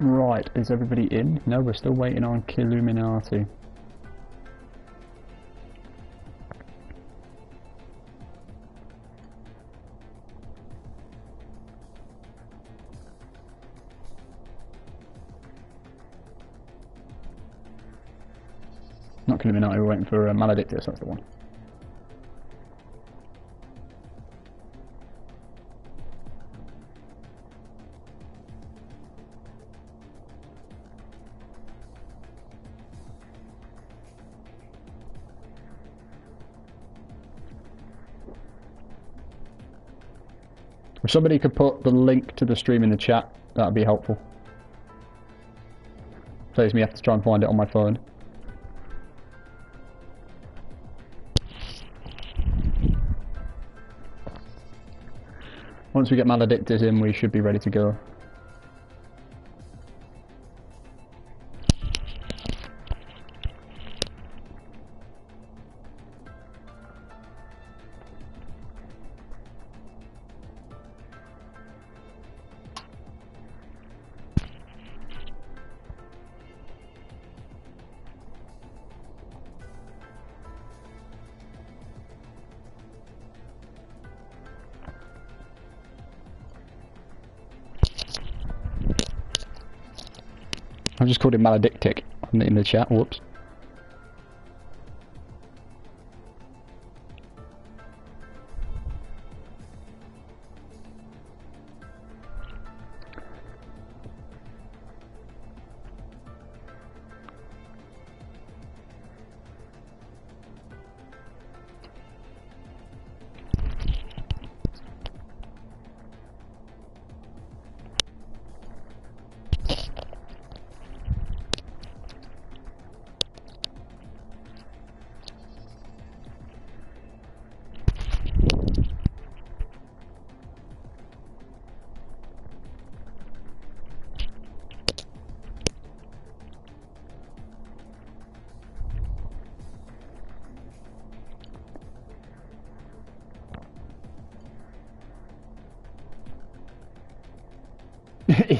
Right, is everybody in? No, we're still waiting on Killuminati. Not Killuminati, we're waiting for Maledictus, that's the one. If somebody could put the link to the stream in the chat, that would be helpful. Saves me have to try and find it on my phone. Once we get Maledictus in, we should be ready to go. I've just called him Maledictic in the chat, whoops.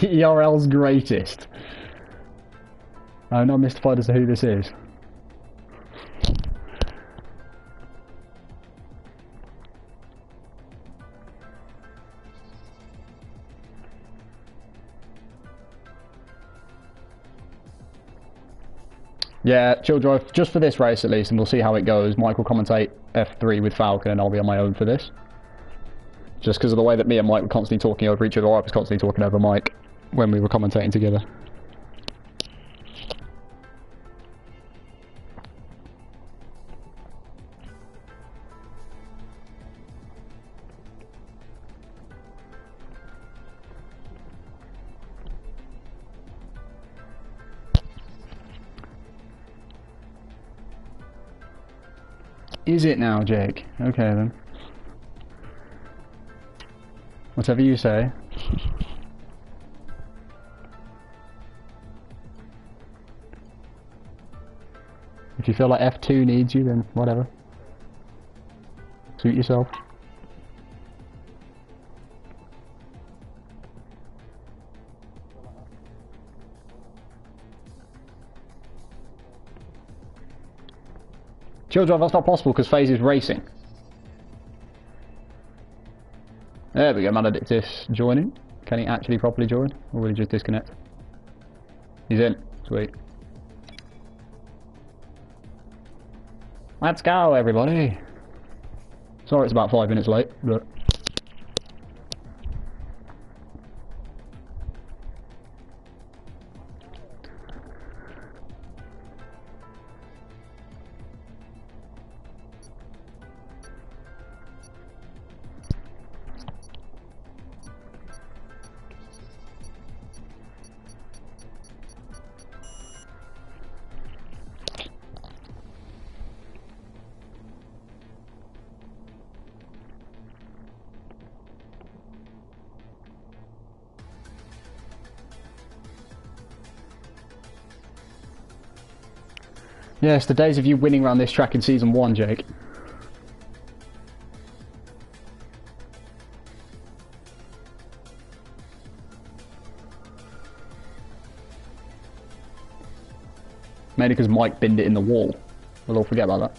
ERL's greatest. I'm not mystified as to who this is. Yeah, chill drive, just for this race at least, and we'll see how it goes. Mike will commentate F3 with Falcon and I'll be on my own for this. Just because of the way that me and Mike were constantly talking over each other, I was constantly talking over Mike when we were commentating together. Is it now, Jake? Okay then. Whatever you say. If you feel like F2 needs you, then whatever. Suit yourself. Chill drive, that's not possible because FaZe is racing. There we go, Maledictus joining. Can he actually properly join? Or will he just disconnect? He's in. Sweet. Let's go, everybody. Sorry it's about 5 minutes late, but... Yes, the days of you winning around this track in Season 1, Jake. Mainly because Mike binned it in the wall. We'll all forget about that.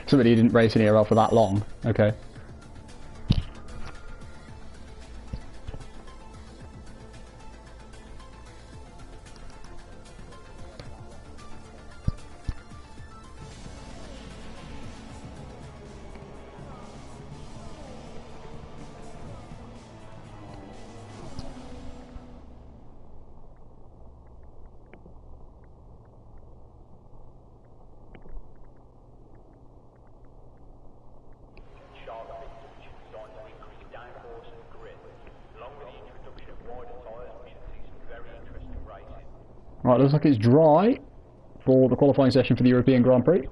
Somebody didn't race an ERL for that long. Okay. Right, looks like it's dry for the qualifying session for the European Grand Prix.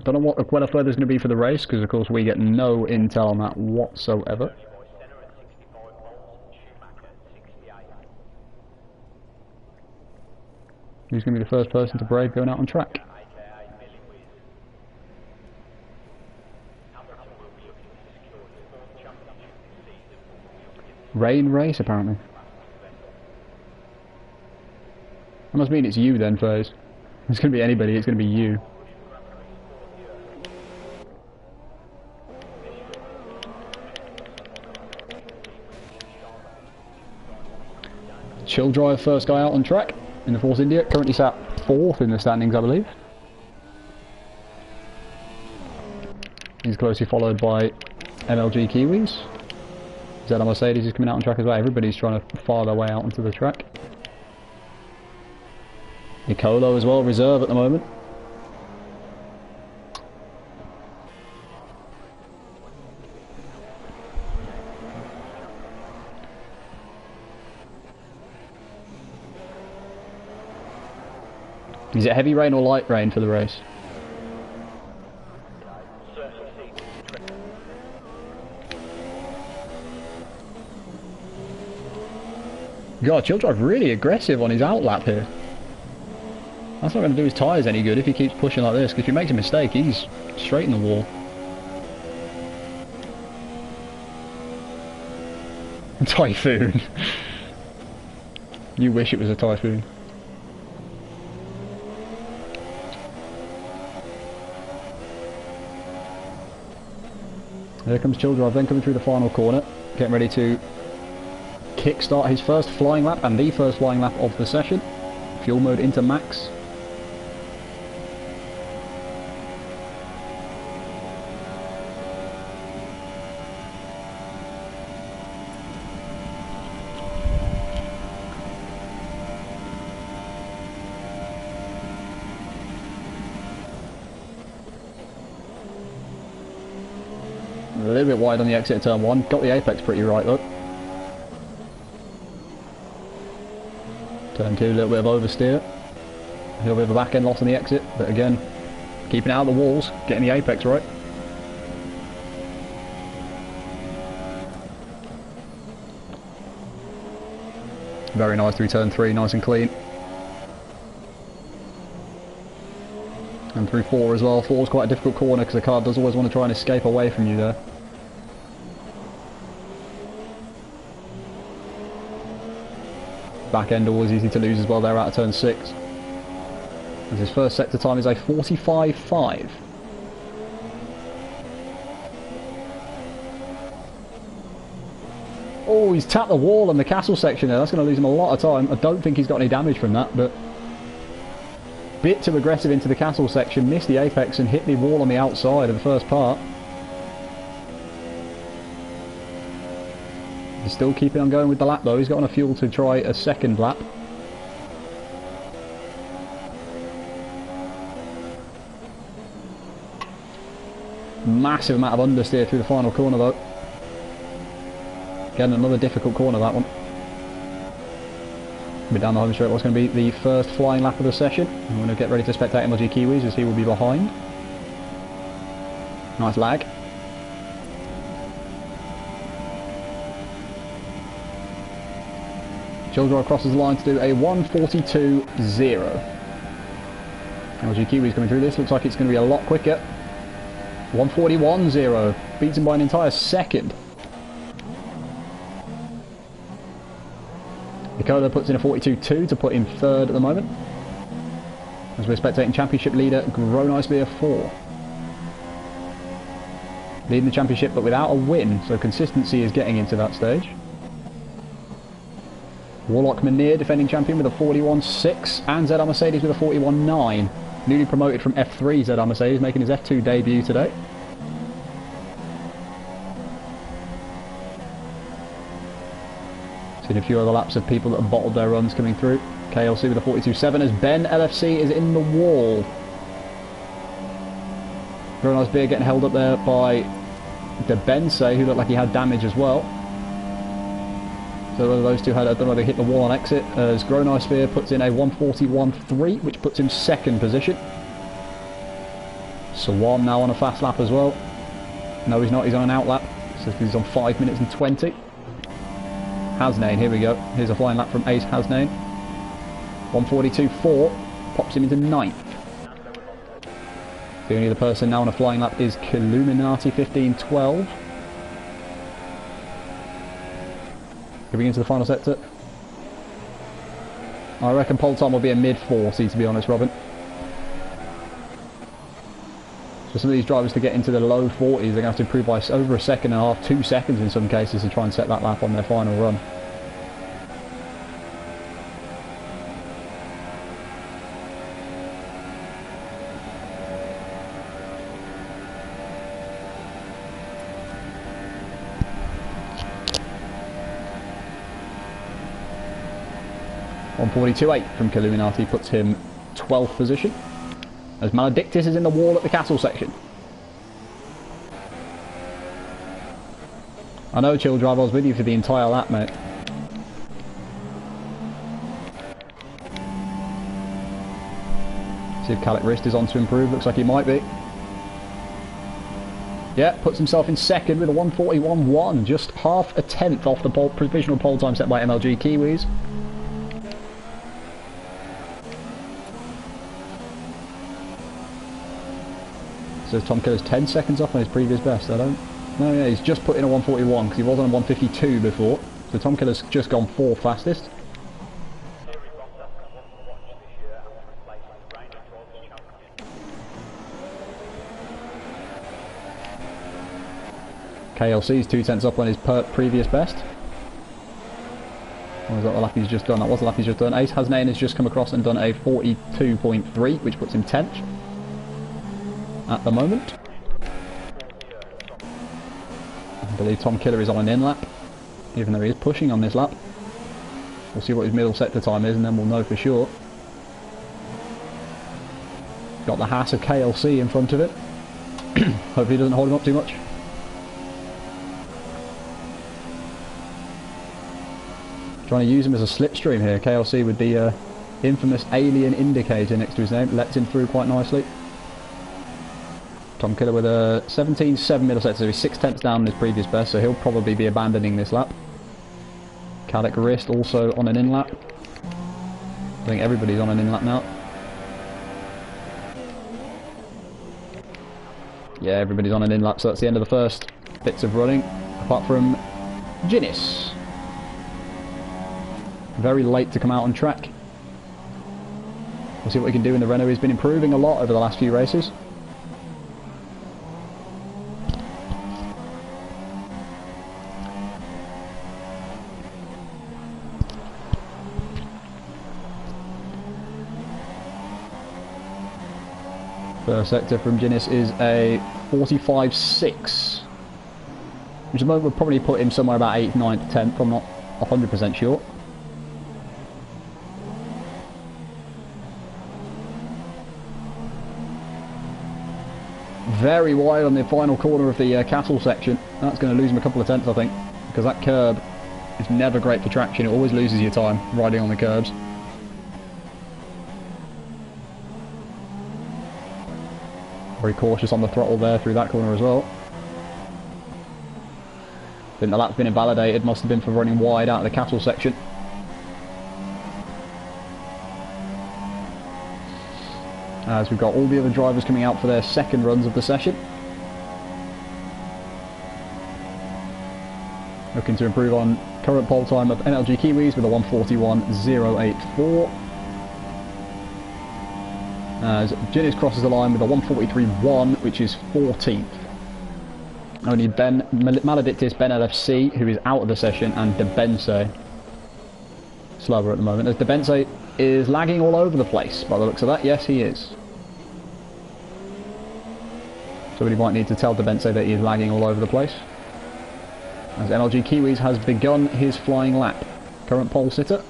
Don't know what the weather further is going to be for the race, because of course we get no intel on that whatsoever. Who's going to be the first person to brave going out on track? Rain race, apparently. That must mean it's you then, Faze. It's going to be anybody, it's going to be you. Chill Drive, first guy out on track in the Force India. Currently sat 4th in the standings, I believe. He's closely followed by MLG Kiwis. Zella Mercedes is coming out on track as well. Everybody's trying to fire their way out onto the track. Nicolo as well, reserve at the moment. Is it heavy rain or light rain for the race? God, Chill Drive really aggressive on his outlap here. That's not going to do his tyres any good if he keeps pushing like this, because if he makes a mistake, he's straight in the wall. Typhoon. You wish it was a typhoon. There comes Chill Drive then coming through the final corner, getting ready to kickstart his first flying lap and the first flying lap of the session. Fuel mode into max. A little bit wide on the exit of turn 1. Got the apex pretty right though. Turn 2, a little bit of oversteer. A little bit of a back end loss on the exit, but again, keeping out of the walls, getting the apex right. Very nice through turn 3, nice and clean. And through 4 as well. 4 is quite a difficult corner because the car does always want to try and escape away from you there. Back end always easy to lose as well there out of turn 6. As his first sector time is a 45.5. Oh, he's tapped the wall on the castle section there. That's going to lose him a lot of time. I don't think he's got any damage from that, but bit too aggressive into the castle section, missed the apex and hit the wall on the outside of the first part. He's still keeping on going with the lap though. He's got enough fuel to try a second lap. Massive amount of understeer through the final corner though. Again, another difficult corner, that one. We're down the home straight. What's going to be the first flying lap of the session. I'm going to get ready to spectate MLG Kiwis as he will be behind. Nice lag. Children crosses the line to do a 1:42.0. LG Kiwi's coming through this. Looks like it's going to be a lot quicker. 1:41.0. Beats him by an entire second. Dakota puts in a 42.2 to put him third at the moment. As we're spectating championship leader Grown Ice Beer 4. Leading the championship but without a win, so consistency is getting into that stage. Warlock Manir defending champion with a 41.6 and ZR Mercedes with a 41.9. Newly promoted from F3 ZR Mercedes making his F2 debut today. Seen a few other laps of people that have bottled their runs coming through. KLC with a 42.7 as Ben LFC is in the wall. Very nice beer getting held up there by the Bensei, who looked like he had damage as well. So whether those two had, I don't know, they hit the wall on exit, as Grown Ice Beer puts in a 1:41.3, which puts him second position. Swan now on a fast lap as well. No, he's not, he's on an out lap, so he's on 5 minutes and 20. Hasnane, here we go. Here's a flying lap from Ace Hasnane. 1:42.4 pops him into 9th. The only other person now on a flying lap is Killuminati 15.12. Moving into the final sector. I reckon pole time will be a mid-40, to be honest, Robin. For some of these drivers to get into the low 40s, they're going to have to improve by over a second and a half, 2 seconds in some cases, to try and set that lap on their final run. .42.8 from Killuminati puts him 12th position. As Maledictus is in the wall at the castle section. I know, Chill Drive, I was with you for the entire lap, mate. See if Calic Wrist is on to improve. Looks like he might be. Yeah, puts himself in second with a 1:41.1. Just half a tenth off the provisional pole time set by MLG Kiwis. So Tom Killer's 10 seconds off on his previous best. I don't... No, yeah, he's just put in a 1:41 because he was on a 1:52 before. So Tom Killer's just gone 4th fastest. KLC's 2 tenths up on his previous best. Or is that the lap he's just done? That was the lap he's just done. Ace Hasnane has just come across and done a 42.3, which puts him 10th. At the moment. I believe Tom Killer is on an in lap, even though he is pushing on this lap. We'll see what his middle sector time is and then we'll know for sure. Got the Haas of KLC in front of it. Hopefully he doesn't hold him up too much. Trying to use him as a slipstream here. KLC with the infamous alien indicator next to his name. Lets him through quite nicely. Tom Killer with a 17.7 middle sector, so he's 6 tenths down on his previous best, so he'll probably be abandoning this lap. Calic Wrist also on an in lap. I think everybody's on an in lap now. Yeah, everybody's on an in lap, so that's the end of the first bits of running, apart from Ginnis. Very late to come out on track. We'll see what he can do in the Renault. He's been improving a lot over the last few races. First sector from Ginnis is a 45.6, which at the moment would probably put him somewhere about 8th, 9th, 10th, I'm not 100% sure. Very wide on the final corner of the castle section. That's going to lose him a couple of tenths, I think, because that curb is never great for traction. It always loses your time riding on the curbs. Very cautious on the throttle there through that corner as well. I think the lap's been invalidated, must have been for running wide out of the castle section. as we've got all the other drivers coming out for their second runs of the session. Looking to improve on current pole time of MLG Kiwis with a 1:41.084. As Ginnis crosses the line with a 1:43.1, which is 14th. Only Maledictus, Ben LFC, who is out of the session, and Debense slower at the moment, as Debense is lagging all over the place by the looks of that. Yes, he is. Somebody might need to tell Debense that he is lagging all over the place, as MLG Kiwis has begun his flying lap. Current pole sitter.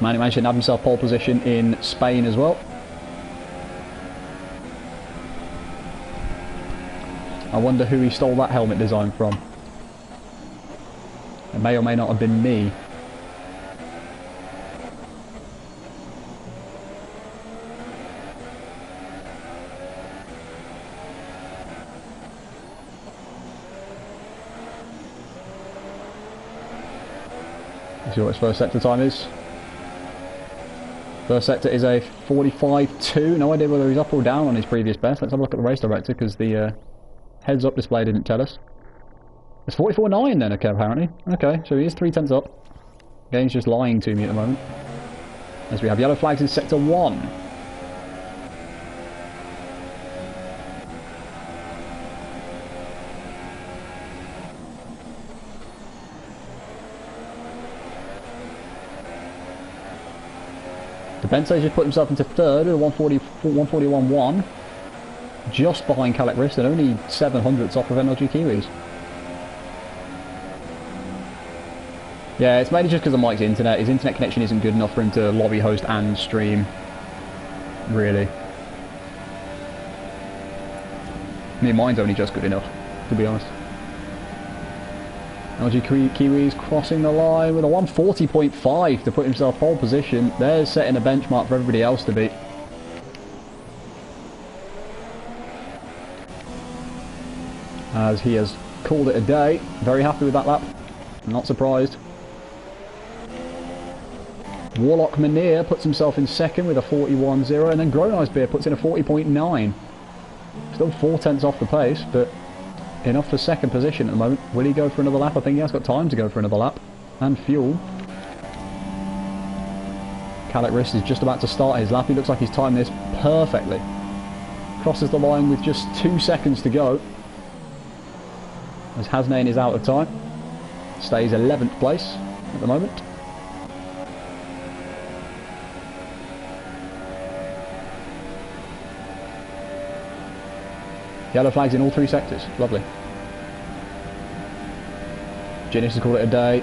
Man who managed to nab himself pole position in Spain as well. I wonder who he stole that helmet design from. It may or may not have been me. Let's see what his first sector time is. First sector is a 45.2. No idea whether he's up or down on his previous best. Let's have a look at the race director, because the heads up display didn't tell us. It's 44.9 then, okay, apparently. Okay, so he is 3/10 up. Game's just lying to me at the moment. As we have yellow flags in sector 1. Debense just put himself into third with a 1:41.1, just behind Calec Rist and only 700ths off of MLG Kiwis. Yeah, it's mainly just because of Mike's internet. His internet connection isn't good enough for him to lobby host and stream, really. I mean, mine's only just good enough, to be honest. LG Kiwis crossing the line with a 1:40.5 to put himself pole position. There's setting a benchmark for everybody else to beat. As he has called it a day. Very happy with that lap. Not surprised. Warlock Manir puts himself in second with a 41.0, and then Gronicebeer puts in a 40.9. Still 4/10 off the pace, but enough for second position at the moment. Will he go for another lap? I think he has got time to go for another lap. And fuel. Calec Rist is just about to start his lap. He looks like he's timed this perfectly. Crosses the line with just 2 seconds to go, as Hasnain is out of time. Stays 11th place at the moment. Yellow flags in all 3 sectors. Lovely. Ginnis has called it a day.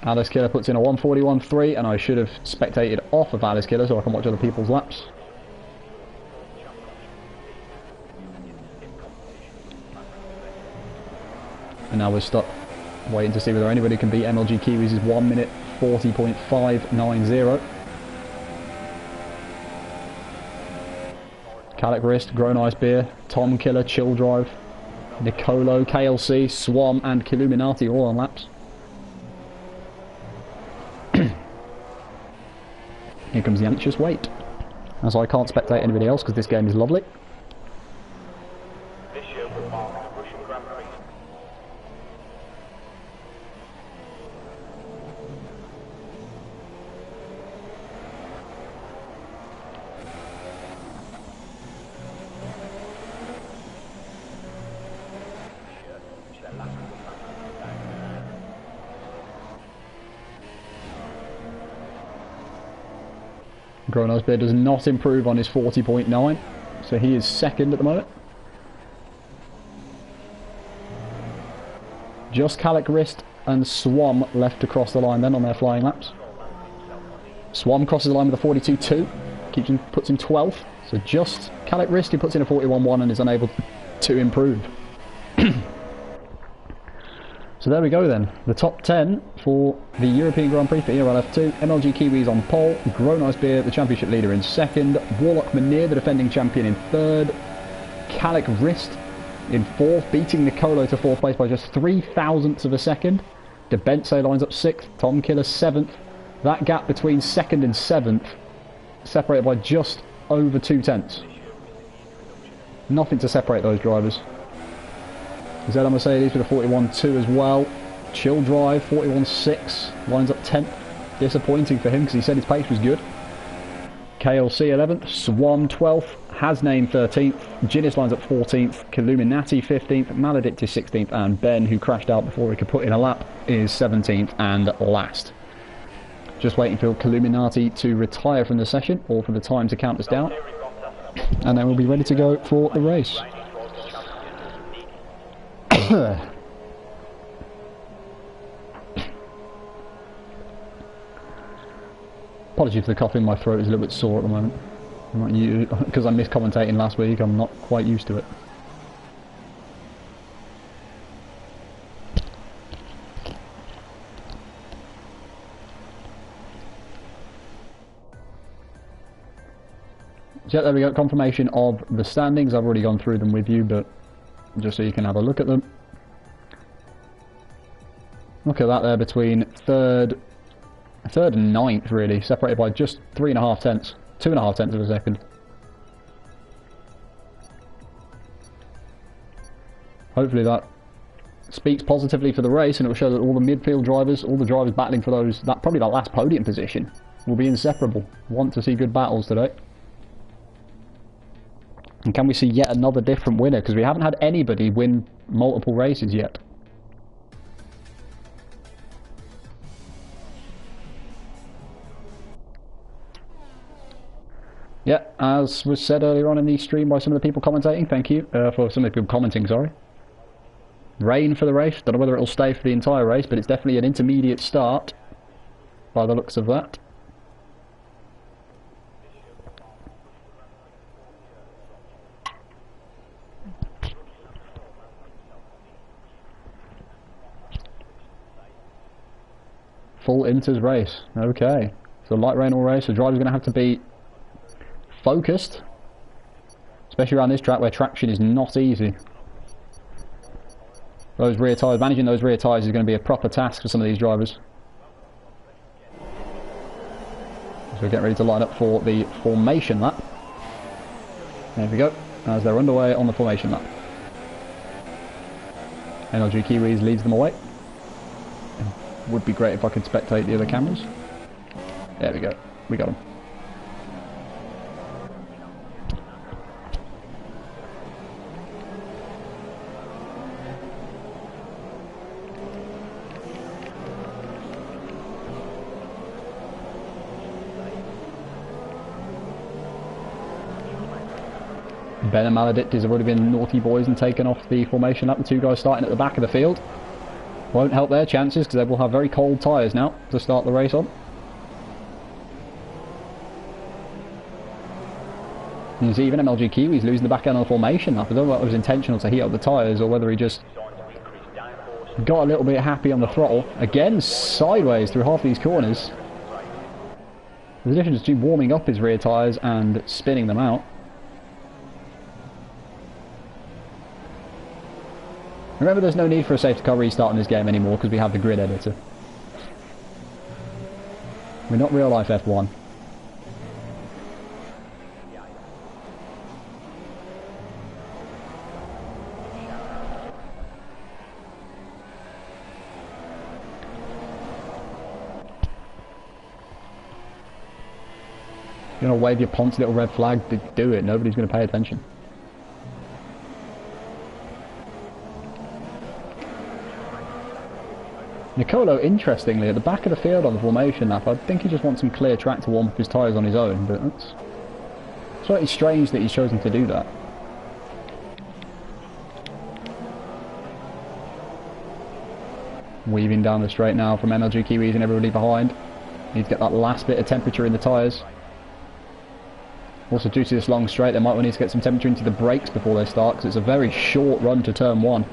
Alice Killer puts in a 1:41.3, and I should have spectated off of Alice Killer so I can watch other people's laps. And now we're stuck waiting to see whether anybody can beat MLG Kiwis' 1:40.590. Calec Rist, Gronicebeer, Tom Killer, Chill Drive, Nicolo, KLC, Swam, and Killuminati all on laps. Here comes the anxious wait, as I can't spectate anybody else because this game is lovely. Gronicebeer does not improve on his 40.9, so he is second at the moment. Just Calec Rist and Swam left to cross the line then on their flying laps. Swam crosses the line with a 42.2, puts him 12th, so just Calec Rist who puts in a 41.1 and is unable to improve. So there we go then, the top 10 for the European Grand Prix for ERL F2. MLG Kiwis on pole, Gronicebeer, the championship leader, in second, Warlock Manir, the defending champion, in third, Calec Rist in fourth, beating Nicolo to fourth place by just 0.003 of a second. Debense lines up sixth, Tom Killer seventh, That gap between 2nd and 7th, separated by just over 2/10. Nothing to separate those drivers. ZL Mercedes with a 41.2 as well. Chill drive, 41.6, lines up 10th. Disappointing for him because he said his pace was good. KLC 11th, Swan 12th, Hasname 13th, Ginnis lines up 14th, Killuminati 15th, Maledict is 16th, and Ben, who crashed out before he could put in a lap, is 17th and last. Just waiting for Killuminati to retire from the session, or for the time to count us down, and then we'll be ready to go for the race. Apologies for the coughing, my throat is a little bit sore at the moment. Because I missed commentating last week, I'm not quite used to it. So there we go, confirmation of the standings. I've already gone through them with you, but just so you can have a look at them. Look at that there between third and 9th, really, separated by just 3.5 tenths, 2.5 tenths of a second. Hopefully that speaks positively for the race, and it will show that all the midfield drivers, all the drivers battling for probably that last podium position, will be inseparable. Want to see good battles today. And can we see yet another different winner? Because we haven't had anybody win multiple races yet. Yeah, as was said earlier on in the stream by some of the people commentating, thank you for some of the people commenting, sorry. Rain for the race, don't know whether it'll stay for the entire race, but it's definitely an intermediate start by the looks of that. Full Inters race, okay. So light rain all race, the driver's going to have to be focused, especially around this track where traction is not easy. Those rear tyres, managing those rear tyres is going to be a proper task for some of these drivers. So we're getting ready to line up for the formation lap. There we go, as they're underway on the formation lap. NLG Kiwis leads them away. Would be great if I could spectate the other cameras. There we go, we got them. Ben and Maledict have already been naughty boys and taken off the formation lap. The two guys starting at the back of the field. Won't help their chances because they will have very cold tyres now to start the race on. You can see even MLG Kiwi's losing the back end of the formation lap. I don't know whether it was intentional to heat up the tyres or whether he just got a little bit happy on the throttle. Again, sideways through half these corners. There's a difference between warming up his rear tyres and spinning them out. Remember, there's no need for a safety car restart in this game anymore because we have the grid editor. We're not real life F1. You're going to wave your Ponce little red flag, do it. Nobody's going to pay attention. Nicolo, interestingly, at the back of the field on the formation lap, I think he just wants some clear track to warm up his tyres on his own, but it's slightly strange that he's chosen to do that. Weaving down the straight now from MLG Kiwis and everybody behind. Need to get that last bit of temperature in the tyres. Also, due to this long straight, they might need to get some temperature into the brakes before they start, because it's a very short run to turn one.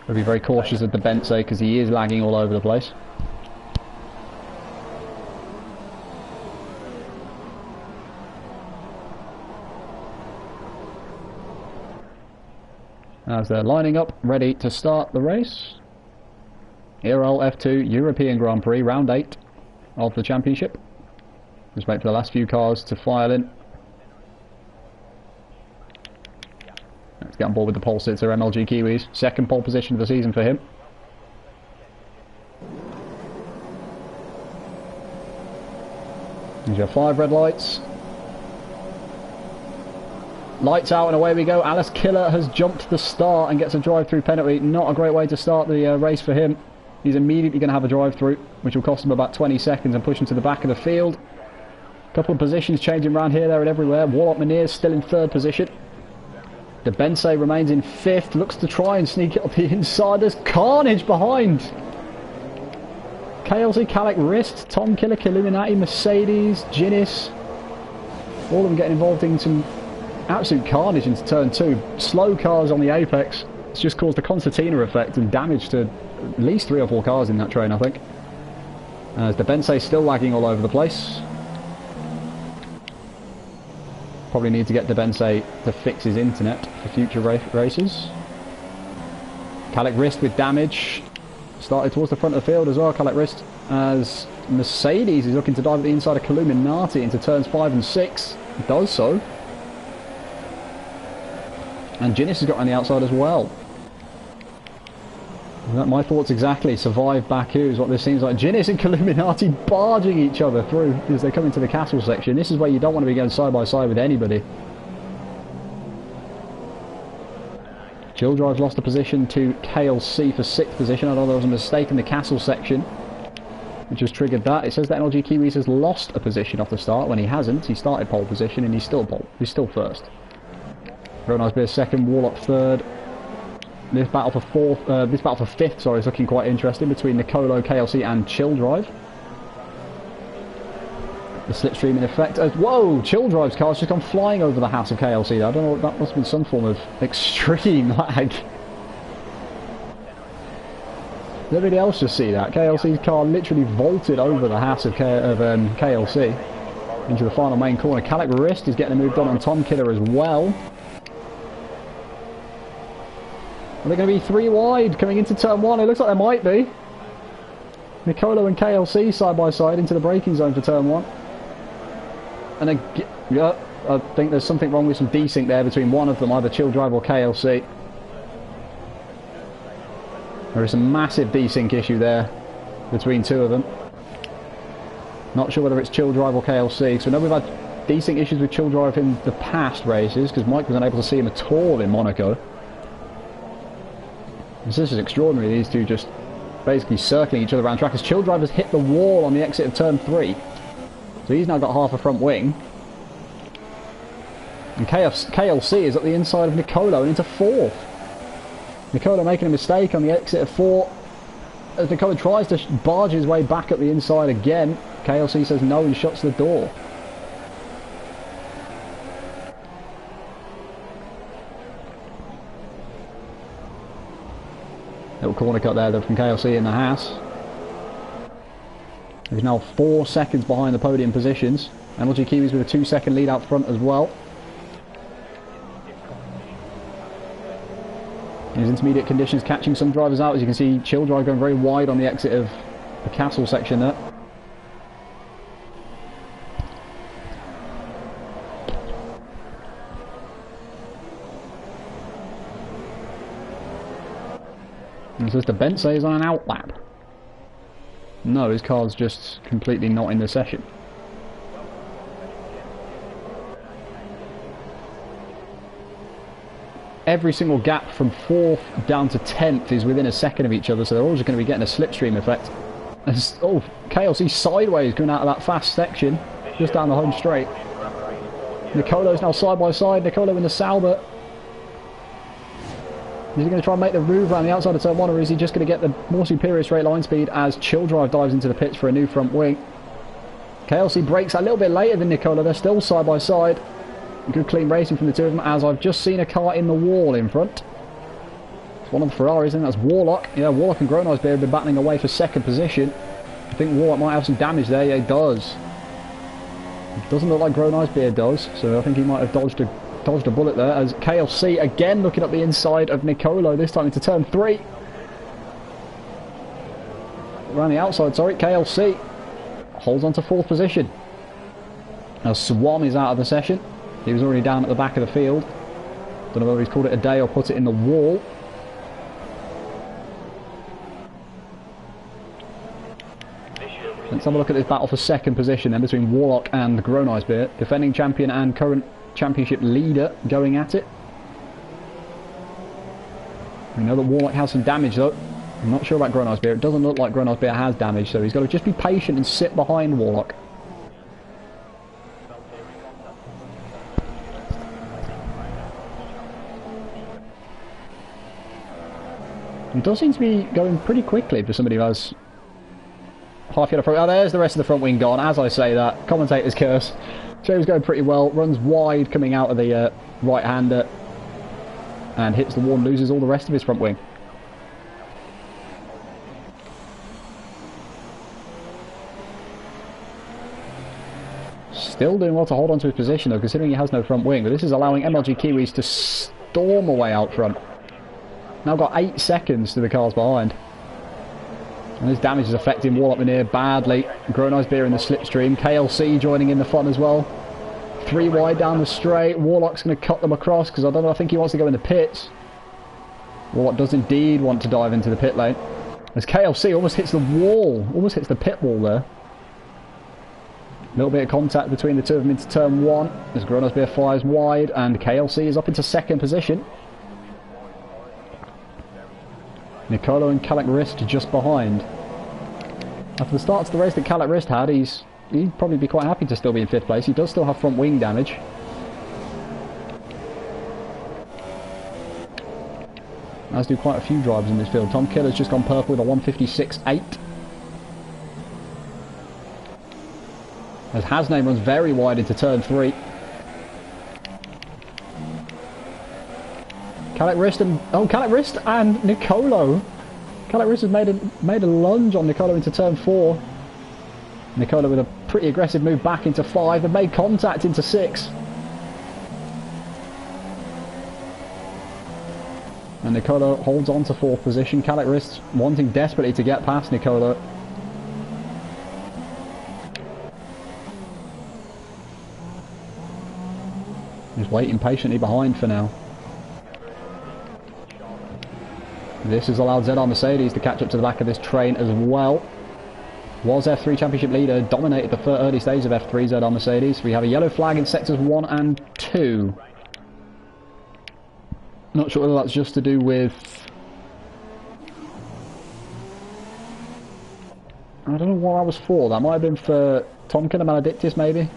I'll be very cautious of the Benze because he is lagging all over the place. as they're lining up, ready to start the race. ERL F2 European Grand Prix, round 8 of the championship. Just wait for the last few cars to file in. Let's get on board with the pole sitter, MLG Kiwis. Second pole position of the season for him. There's your 5 red lights. Lights out and away we go. Alice Killer has jumped the start and gets a drive-through penalty. Not a great way to start the race for him. He's immediately going to have a drive-through, which will cost him about 20 seconds and push him to the back of the field. A couple of positions changing around here, there and everywhere. Warlock Meneer's still in 3rd position. Debense remains in 5th. Looks to try and sneak it up the inside. There's carnage behind. KLC, Calic, Wrist, Tom Killer, Illuminati, Mercedes, Ginnis. All of them getting involved in some absolute carnage into turn 2. Slow cars on the apex. It's just caused a concertina effect and damage to at least 3 or 4 cars in that train, I think. As Debense still lagging all over the place. Probably need to get Debense to fix his internet for future races. Calic Wrist with damage. Started towards the front of the field as well, Calic Wrist. As Mercedes is looking to dive at the inside of Illuminati into turns 5 and 6. Does so. And Ginnis has got on the outside as well. My thoughts exactly. Survive Baku is what this seems like. Ginnis and Illuminati barging each other through as they come into the castle section. This is where you don't want to be going side by side with anybody. Chill Drive's lost a position to KLC for 6th position. I know there was a mistake in the castle section, which has triggered that. It says that MLG Kiwis has lost a position off the start when he hasn't. He started pole position and he's still 1st. Very nice bit of 2nd, Warlock 3rd. This battle for 5th, sorry, is looking quite interesting between Nicolo, KLC and Chill Drive. The slipstream in effect. Whoa! Chill Drive's car's just gone flying over the house of KLC there. I don't know, that must have been some form of extreme lag. Did everybody else just see that? KLC's car literally vaulted over the house of KLC into the final main corner. Calic Wrist is getting a move done on Tom Killer as well. Are they going to be 3 wide coming into turn 1? It looks like they might be. Nicolo and KLC side by side into the braking zone for turn 1. And yeah, I think there's something wrong with some desync there between one of them, either Chill Drive or KLC. There is a massive desync issue there between 2 of them. Not sure whether it's Chill Drive or KLC, because we know we've had desync issues with Chill Drive in the past races, because Mike was unable to see him at all in Monaco. This is extraordinary, these two just basically circling each other around track as Chill Drive has hit the wall on the exit of turn 3. So he's now got half a front wing. And KLC is at the inside of Nicolo and into 4th. Nicolo making a mistake on the exit of 4. As Nicolo tries to barge his way back up the inside again, KLC says no and shuts the door. Little corner cut there from KLC in the house. He's now 4 seconds behind the podium positions. MLG Kiwis with a 2-second lead out front as well. In his intermediate conditions catching some drivers out. As you can see, Chill Drive going very wide on the exit of the castle section there. And it says Debense is on an outlap. No, his car's just completely not in the session. Every single gap from 4th down to 10th is within a second of each other, so they're all just going to be getting a slipstream effect. As, oh, KLC sideways going out of that fast section, just down the home straight. Nicolo's now side by side, Nicolo in the Sauber. Is he going to try and make the move around the outside of turn 1, or is he just going to get the more superior straight line speed as Chill Drive dives into the pits for a new front wing? KLC brakes a little bit later than Nicolo, they're still side by side. Good clean racing from the 2 of them, as I've just seen a car in the wall in front. It's one of the Ferraris, and that's Warlock. Yeah, Warlock and Gronoisbeer have been battling away for 2nd position. I think Warlock might have some damage there, yeah he does. It doesn't look like Gronoisbeer does, so I think he might have dodged a dodged a bullet there as KLC again looking up the inside of Nicolo, this time into turn 3. Around the outside, sorry, KLC holds on to 4th position. Now Swam is out of the session. He was already down at the back of the field. Don't know whether he's called it a day or put it in the wall. Let's have a look at this battle for 2nd position then between Warlock and Gronisbeer. Defending champion and current championship leader going at it. We know that Warlock has some damage though. I'm not sure about Gronisbeer. It doesn't look like Gronisbeer has damage, so he's got to just be patient and sit behind Warlock. It does seem to be going pretty quickly for somebody who has half yellow front. Oh, there's the rest of the front wing gone. As I say that, commentator's curse. Show's going pretty well. Runs wide coming out of the right-hander and hits the wall and loses all the rest of his front wing. Still doing well to hold on to his position though, considering he has no front wing. But this is allowing MLG Kiwis to storm away out front. Now got 8 seconds to the cars behind. And this damage is affecting Warlock Veneer badly. Gronisbeer in the slipstream. KLC joining in the fun as well. 3 wide down the straight. Warlock's going to cut them across because I don't know, I think he wants to go in the pits. Warlock does indeed want to dive into the pit lane. As KLC almost hits the wall. Almost hits the pit wall there. A little bit of contact between the two of them into turn 1. As Gronisbeer fires wide and KLC is up into 2nd position. Nicolo and Kalak Rist just behind. After the start to the race that Kalak Rist had, he'd probably be quite happy to still be in 5th place. He does still have front wing damage. As do quite a few drivers in this field. Tom Killer's just gone purple with a 156.8. As Hasname runs very wide into turn 3. Kalak Rist and Nicolo. Kalak Rist has made a lunge on Nicolo into turn 4. Nicolo with a pretty aggressive move back into 5 and made contact into 6. And Nicolo holds on to 4th position. Kalak Rist wanting desperately to get past Nicolo. He's waiting patiently behind for now. This has allowed ZR Mercedes to catch up to the back of this train as well. Was F3 Championship leader, dominated the early stage of F3 ZR Mercedes. We have a yellow flag in sectors 1 and 2. Not sure whether that's just to do with... I don't know what that was for. That might have been for Tomkin and Maledictus maybe.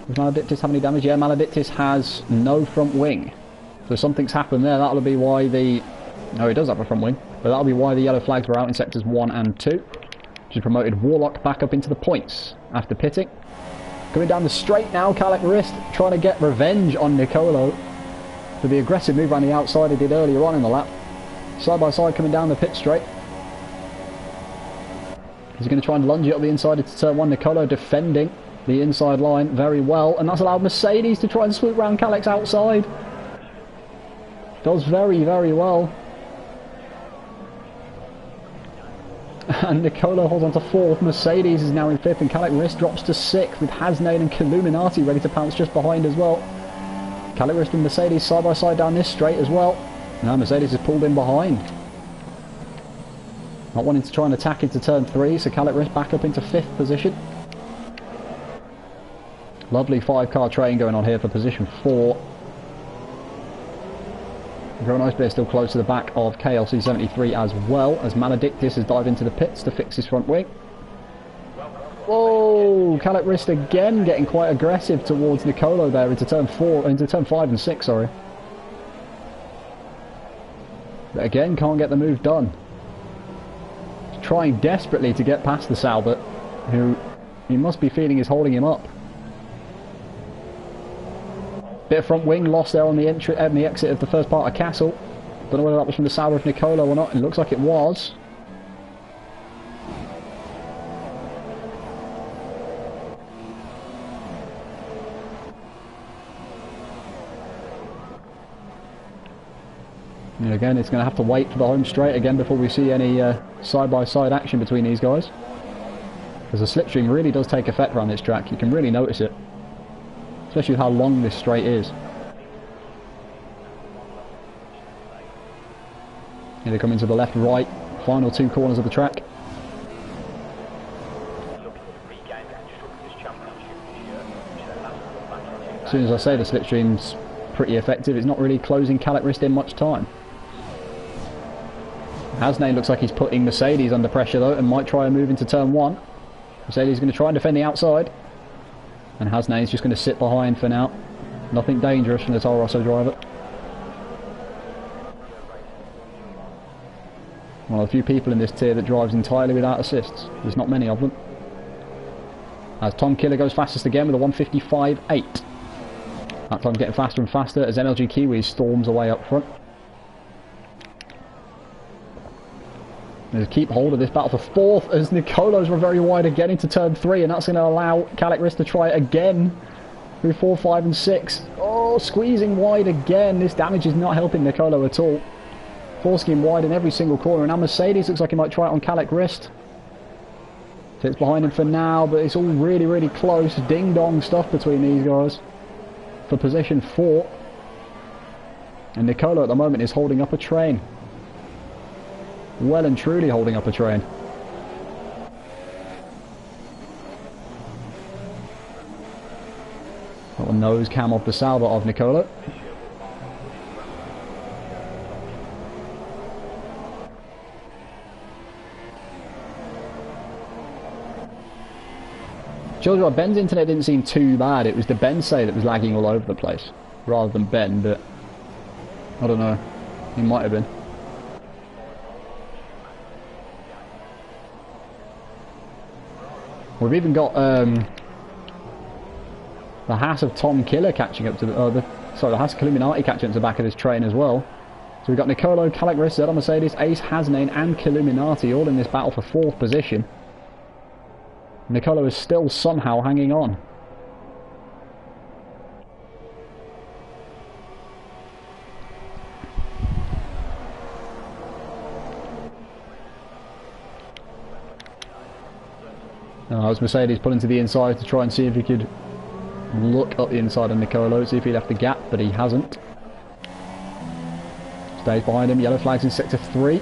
Does Maledictus have any damage? Yeah, Maledictus has no front wing. So something's happened there. That'll be why the... No, he does have a front wing. But that'll be why the yellow flags were out in sectors 1 and 2. Which has promoted Warlock back up into the points after pitting. Coming down the straight now, Kalak Rist trying to get revenge on Nicolo for the aggressive move around the outside he did earlier on in the lap. Side by side coming down the pit straight. He's going to try and lunge it up the inside into turn 1. Nicolo defending the inside line very well. And that's allowed Mercedes to try and swoop round Kalak's outside. Does very, very well. And Nicolo holds on to 4th. Mercedes is now in 5th and Kalak Rist drops to 6th with Hasnane and Killuminati ready to pounce just behind as well. Kalak Rist and Mercedes side by side down this straight as well. Now Mercedes is pulled in behind. Not wanting to try and attack into turn 3, so Kalak Rist back up into 5th position. Lovely 5-car train going on here for position 4. Gronisbeer still close to the back of KLC 73 as well, as Maledictus has dived into the pits to fix his front wing. Whoa! Kalak Rist again getting quite aggressive towards Nicolo there into turn 5 and 6, sorry. But again, can't get the move done. He's trying desperately to get past the Salbert, who he must be feeling is holding him up. Bit of front wing lost there on the exit of the first part of Castle. Don't know whether that was from the Sauber of Nicolo or not. It looks like it was. And again, it's going to have to wait for the home straight again before we see any side-by-side action between these guys. Because the slipstream really does take effect around this track. You can really notice it. Especially with how long this straight is. Here they come into the left-right, final two corners of the track. As soon as I say the slipstream's pretty effective, it's not really closing Calec-Rist in much time. Hasnane looks like he's putting Mercedes under pressure though, and might try a move into turn one. Mercedes is going to try and defend the outside, and Hasnane's just going to sit behind for now. Nothing dangerous from the Toro Rosso driver. One of the few people in this tier that drives entirely without assists. There's not many of them. As Tom Killer goes fastest again with a 155.8. That time getting faster and faster as MLG Kiwi storms away up front. There's keep hold of this battle for fourth as Nicolo's were very wide again into turn 3, and that's going to allow Calec-Rist to try it again through 4, 5 and 6. Oh, squeezing wide again. This damage is not helping Nicolo at all. Forcing him wide in every single corner, and now Mercedes looks like he might try it on Calec-Rist. Sits behind him for now, but it's all really, really close. Ding-dong stuff between these guys for position 4. And Nicolo at the moment is holding up a train. Well and truly holding up a train. Got the nose cam off the salvo of Nicolo. Children, Ben's internet didn't seem too bad. It was the Ben say that was lagging all over the place, rather than Ben, but I don't know. He might have been. We've even got the Haas of Tom Killer catching up to the Haas of Illuminati catching up to the back of this train as well. So we've got Nicolo, Calec-Rist, Zedon Mercedes, Ace, Hasnain and Illuminati all in this battle for 4th position. Nicolo is still somehow hanging on. As Mercedes pulling to the inside to try and see if he could look up the inside of Nicolo, see if he left the gap, but he hasn't. Stays behind him, yellow flags in sector 3.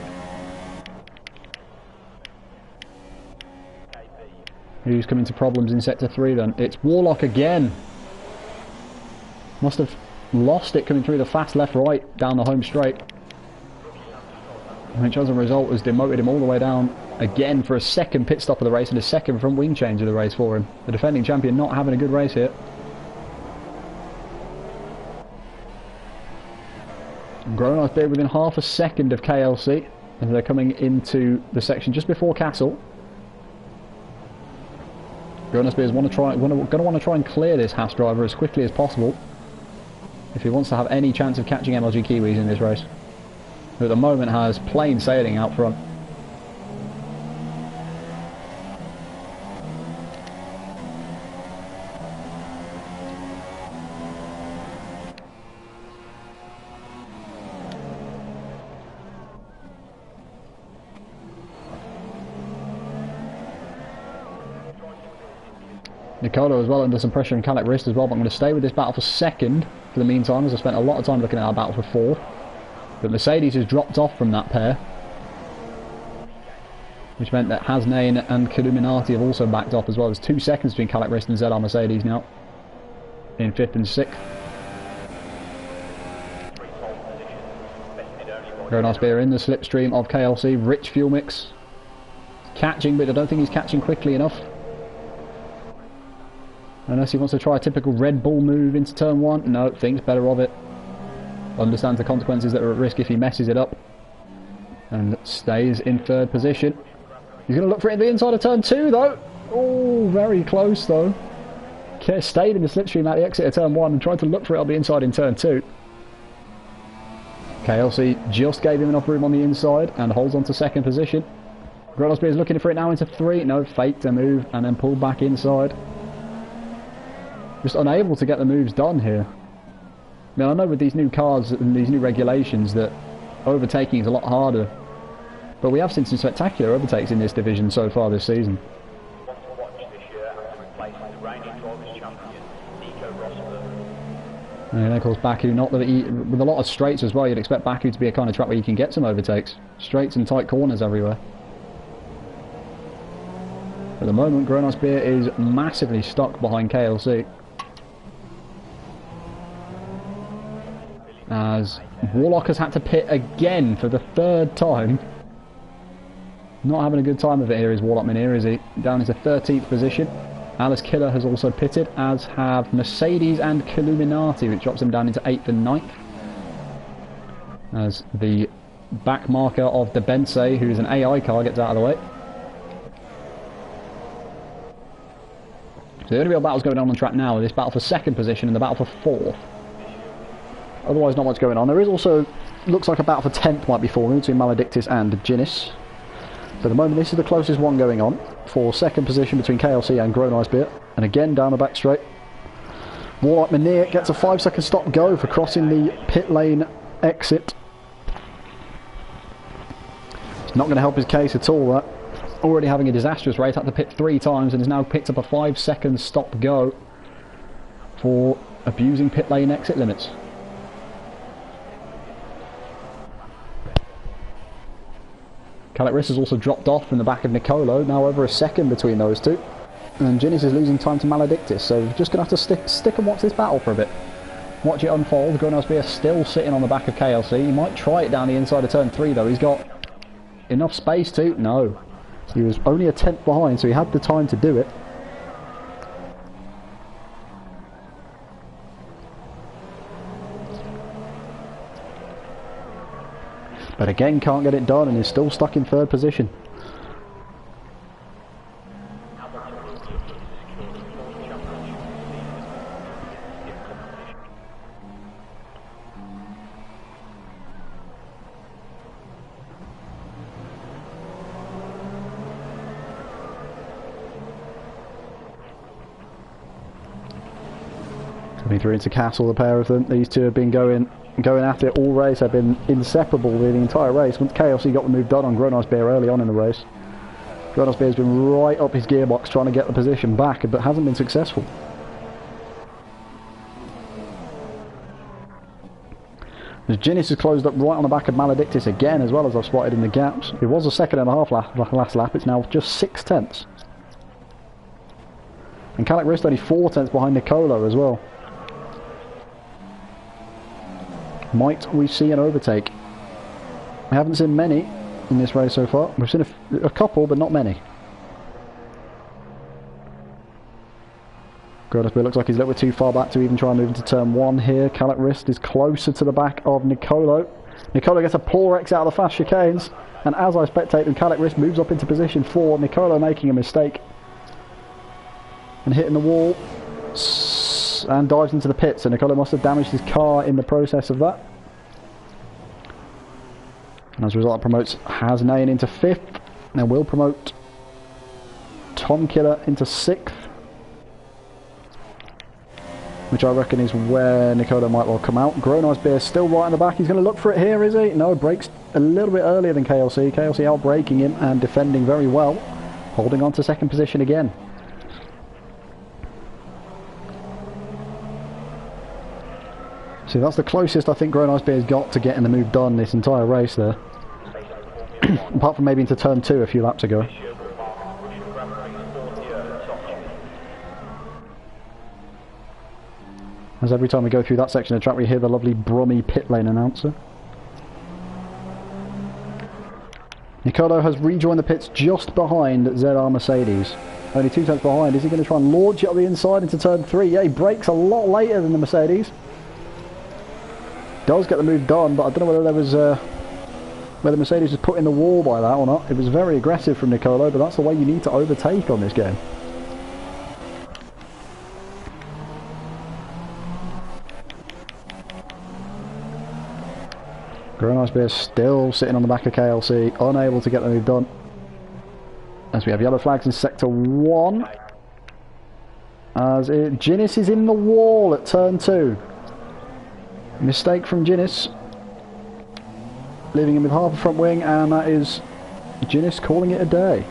Who's coming to problems in sector 3 then? It's Warlock again. Must have lost it coming through the fast left-right down the home straight. Which as a result has demoted him all the way down again for a second pit stop of the race and a second front wing change of the race for him. The defending champion not having a good race here. Gronos Beer within half a second of KLC as they're coming into the section just before Castle. Gronos Beer is going to want to try and clear this Haas driver as quickly as possible if he wants to have any chance of catching MLG Kiwis in this race, who at the moment has plain sailing out front. Nicolo as well under some pressure and Calec-Rist as well, but I'm going to stay with this battle for 2nd for the meantime, as I spent a lot of time looking at our battle for 4th. But Mercedes has dropped off from that pair, which meant that Hasnain and Illuminati have also backed off as well. There's 2 seconds between Calec-Rist and ZR Mercedes now in 5th and 6th. Very nice beer in the slipstream of KLC, rich fuel mix, catching, but I don't think he's catching quickly enough. Unless he wants to try a typical Red Bull move into turn 1. No, thinks better of it. Understands the consequences that are at risk if he messes it up. And stays in 3rd position. He's going to look for it at the inside of turn 2 though. Oh, very close though. Stayed in the slipstream at the exit of turn 1 and tried to look for it on the inside in turn 2. KLC just gave him enough room on the inside and holds on to 2nd position. Grotosby is looking for it now into 3. No, faked a move and then pulled back inside. Just unable to get the moves done here. Now I know with these new cars and these new regulations that overtaking is a lot harder. But we have seen some spectacular overtakes in this division so far this season. And of course Baku, not that with a lot of straights as well, you'd expect Baku to be a kind of track where you can get some overtakes. Straights and tight corners everywhere. At the moment, Gronos Beer is massively stuck behind KLC. As Warlock has had to pit again for the third time. Not having a good time of it here is Warlock Minir, is he? Down into 13th position. Alice Killer has also pitted, as have Mercedes and Killuminati, which drops him down into 8th and 9th. As the back marker of Debense, who is an AI car, gets out of the way. So the only real battles going on the track now are this battle for 2nd position and the battle for 4th. Otherwise not much going on. There is also, looks like a battle for 10th might be forming between Maledictus and Ginnis. For the moment, this is the closest one going on for 2nd position between KLC and Gronisbeer. And again, down the back straight. Warlock Minir gets a 5-second stop go for crossing the pit lane exit. It's not going to help his case at all, that. Already having a disastrous race, had to pit 3 times and has now picked up a 5-second stop go for abusing pit lane exit limits. Calec has also dropped off from the back of Nicolo, now over a second between those two. And Ginnis is losing time to Maledictus, so just going to have to stick and watch this battle for a bit. Watch it unfold. Gronosbeer still sitting on the back of KLC. He might try it down the inside of turn 3 though. He's got enough space to... No. He was only a 10th behind, so he had the time to do it. But again, can't get it done and is still stuck in 3rd position. Coming through into Castle, the pair of them. These two have been going at it all race. They've been inseparable the entire race. Once KLC got the move done on Gronosbeer early on in the race, Gronosbeer has been right up his gearbox trying to get the position back, but hasn't been successful. As Ginnis has closed up right on the back of Maledictus again, as well as I've spotted in the gaps. It was a 2.5 last lap, it's now just 6 tenths. And Calec Rist only 4 tenths behind Nicolo as well. Might we see an overtake? We haven't seen many in this race so far. We've seen a couple, but not many. Gronosbeer looks like he's a little bit too far back to even try and move into turn 1 here. Calec Rist is closer to the back of Nicolo. Nicolo gets a poor exit out of the fast chicanes, and as I spectate them, Calec Rist moves up into position 4. Nicolo making a mistake and hitting the wall and dives into the pit, so Nicolo must have damaged his car in the process of that. And as a result, that promotes Hasnain into 5th, and will promote Tom Killer into 6th, which I reckon is where Nicolo might well come out. Gronosbeer still right in the back. He's going to look for it here, is he? No, brakes a little bit earlier than KLC. KLC out braking him and defending very well, holding on to 2nd position again. So that's the closest I think Gronosbeer has got to getting the move done this entire race there. Apart from maybe into turn 2 a few laps ago. As every time we go through that section of the track we hear the lovely brummy pit lane announcer. Nicolo has rejoined the pits just behind ZR Mercedes. Only 2 tenths behind. Is he going to try and launch it up the inside into turn 3? Yeah, he brakes a lot later than the Mercedes. Does get the move done, but I don't know whether there was whether Mercedes was put in the wall by that or not. It was very aggressive from Nicolo, but that's the way you need to overtake on this game. Gronosbeer still sitting on the back of KLC, unable to get the move done. As we have yellow flags in sector 1. As Ginnis is in the wall at turn 2. Mistake from Ginnis. leaving him with half a front wing, and that is Ginnis calling it a day.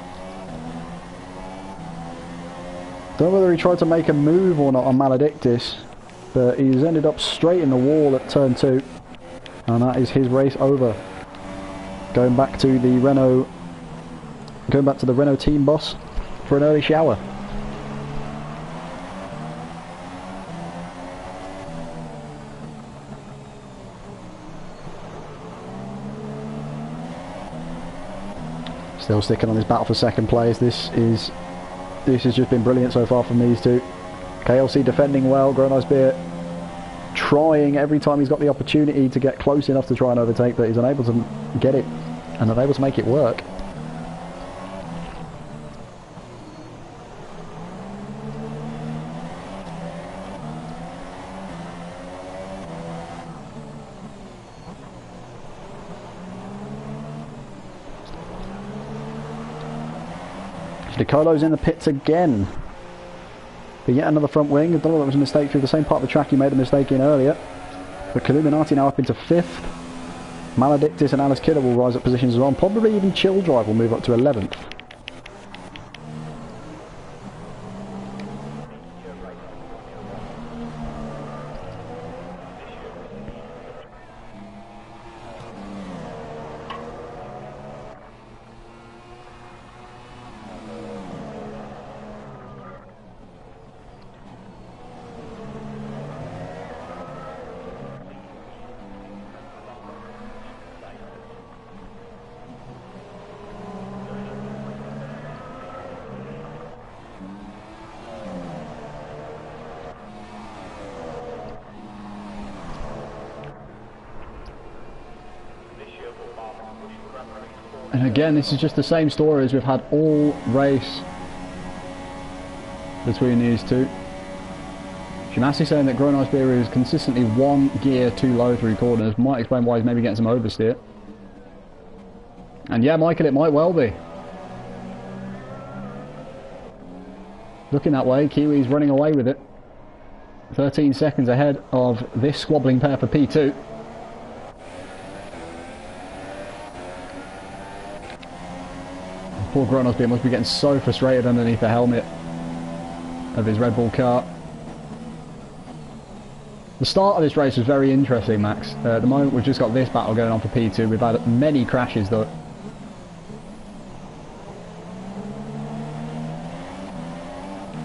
Don't know whether he tried to make a move or not on Maledictus, but he's ended up straight in the wall at turn 2, and that is his race over. Going back to the Renault team boss for an early shower. Still sticking on this battle for second place. This has just been brilliant so far from these two. KLC defending well, Gronosbeer trying every time he's got the opportunity to get close enough to try and overtake, but he's unable to get it and unable to make it work. Nicolo's in the pits again. But yet another front wing. I don't know if that was a mistake through the same part of the track he made a mistake in earlier. But Illuminati now up into 5th. Maledictus and Alice Killer will rise up positions as well. Probably even Chill Drive will move up to 11th. And again, this is just the same story as we've had all race between these two. Shimasi saying that Gronosbeer is consistently one gear too low through corners. Might explain why he's maybe getting some oversteer. And yeah, Michael, it might well be. Looking that way, Kiwi's running away with it. 13 seconds ahead of this squabbling pair for P2. Poor Gronosbeer must be getting so frustrated underneath the helmet of his Red Bull car. The start of this race was very interesting, Max. At the moment we've just got this battle going on for P2. We've had many crashes though.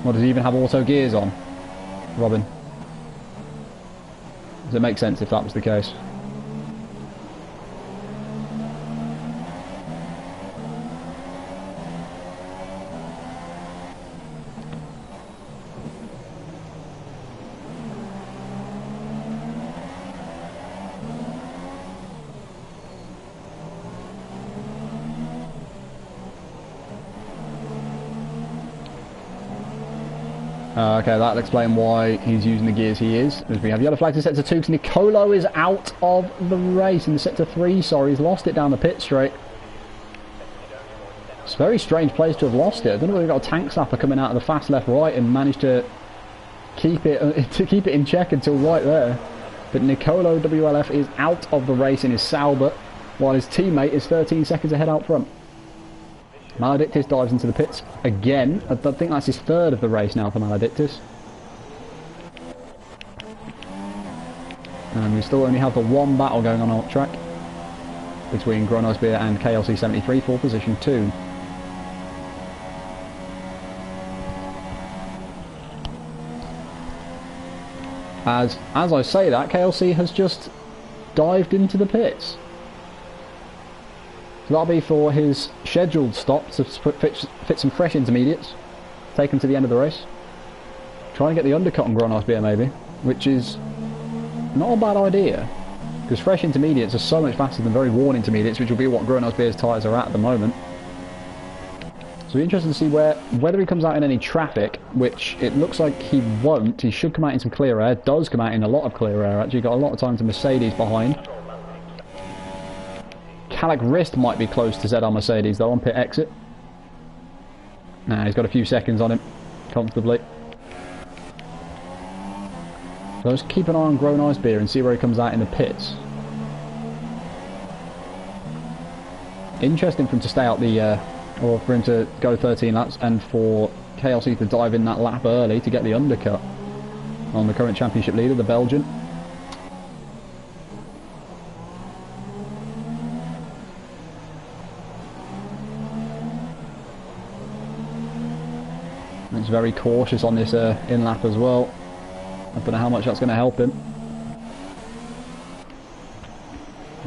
What, does he even have auto gears on, Robin? Does it make sense if that was the case? Okay, that'll explain why he's using the gears he is. As we have yellow flag to sector 2, because Nicolo is out of the race in the sector 3, sorry, he's lost it down the pit straight. It's a very strange place to have lost it. I don't know whether we've got a tank snapper coming out of the fast left right and managed to keep it in check until right there. But Nicolo WLF is out of the race in his Sauber, while his teammate is 13 seconds ahead out front. Maledictus dives into the pits again. I think that's his third of the race now for Maledictus. And we still only have the one battle going on our track between Gronosbeer and KLC 73 for position 2. As I say that, KLC has just dived into the pits. So that'll be for his scheduled stop to fit some fresh intermediates, take him to the end of the race. Try and get the undercut on Gronosbeer maybe, which is not a bad idea, because fresh intermediates are so much faster than very worn intermediates, which will be what Gronosbeer's tyres are at the moment. So it'll be interesting to see whether he comes out in any traffic, which it looks like he won't. He should come out in some clear air, does come out in a lot of clear air actually, got a lot of time to Mercedes behind. Calic Wrist might be close to ZR Mercedes though on pit exit. Nah, he's got a few seconds on him, comfortably. So let's keep an eye on Gronosbeer and see where he comes out in the pits. Interesting for him to stay out the, or for him to go 13 laps, and for KLC to dive in that lap early to get the undercut on the current championship leader, the Belgian. He's very cautious on this in-lap as well. I don't know how much that's going to help him.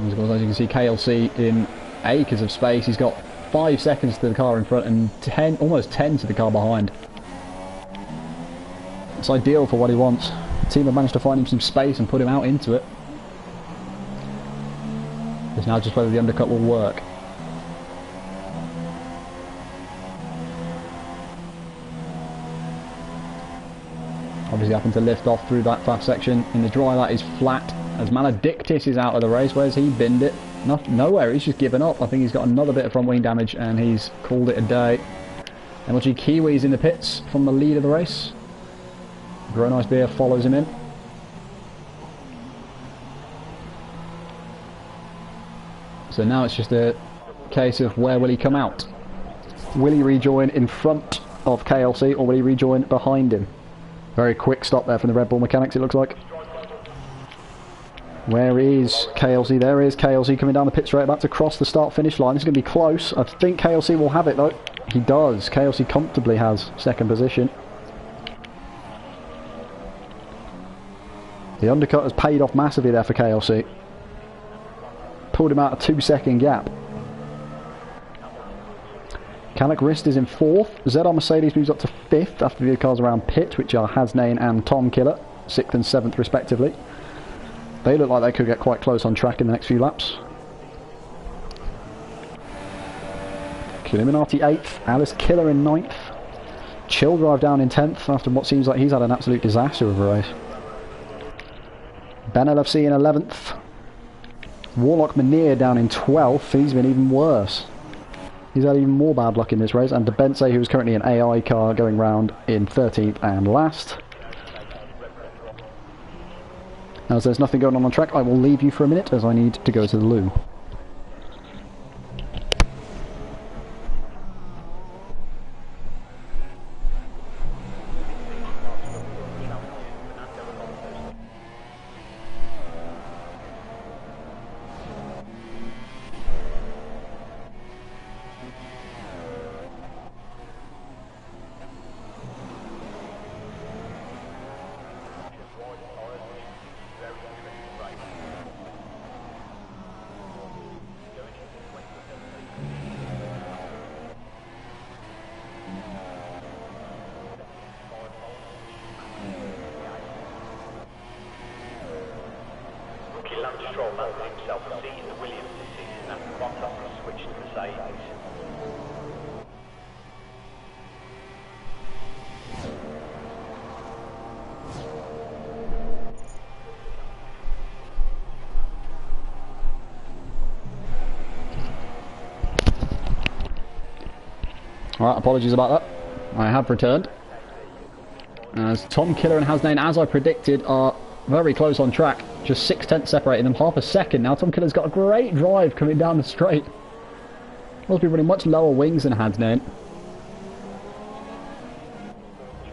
As you can see, KLC in acres of space. He's got 5 seconds to the car in front and almost 10 to the car behind. It's ideal for what he wants. The team have managed to find him some space and put him out into it. It's now just whether the undercut will work. Obviously having to lift off through that fast section. In the dry, that is flat. As Maledictus is out of the race. Where's he binned it? Nowhere, he's just given up. I think he's got another bit of front wing damage and he's called it a day. MLG Kiwi's in the pits from the lead of the race. Grow Nice Beer follows him in. So now it's just a case of where will he come out? Will he rejoin in front of KLC or will he rejoin behind him? Very quick stop there from the Red Bull mechanics, it looks like. Where is KLC? There is KLC coming down the pit straight, about to cross the start-finish line. This is going to be close. I think KLC will have it though. He does. KLC comfortably has second position. The undercut has paid off massively there for KLC. Pulled him out a 2-second gap. Calic Rist is in 4th. ZR Mercedes moves up to 5th after the cars around pit, which are Hasnain and Tom Killer, 6th and 7th respectively. They look like they could get quite close on track in the next few laps. Illuminati 8th, Alice Killer in 9th. Chill Drive down in 10th after what seems like he's had an absolute disaster of a race. Ben LFC in 11th. Warlock Manir down in 12th. He's been even worse. He's had even more bad luck in this race. And Debense, who is currently an AI car, going round in 13th and last. As there's nothing going on track, I will leave you for a minute as I need to go to the loo. Alright, apologies about that. I have returned. As Tom Killer and Hasnain, as I predicted, are very close on track. Just 6/10 separating them, half a second now. Tom Killer's got a great drive coming down the straight. Must be running much lower wings than Hasnain.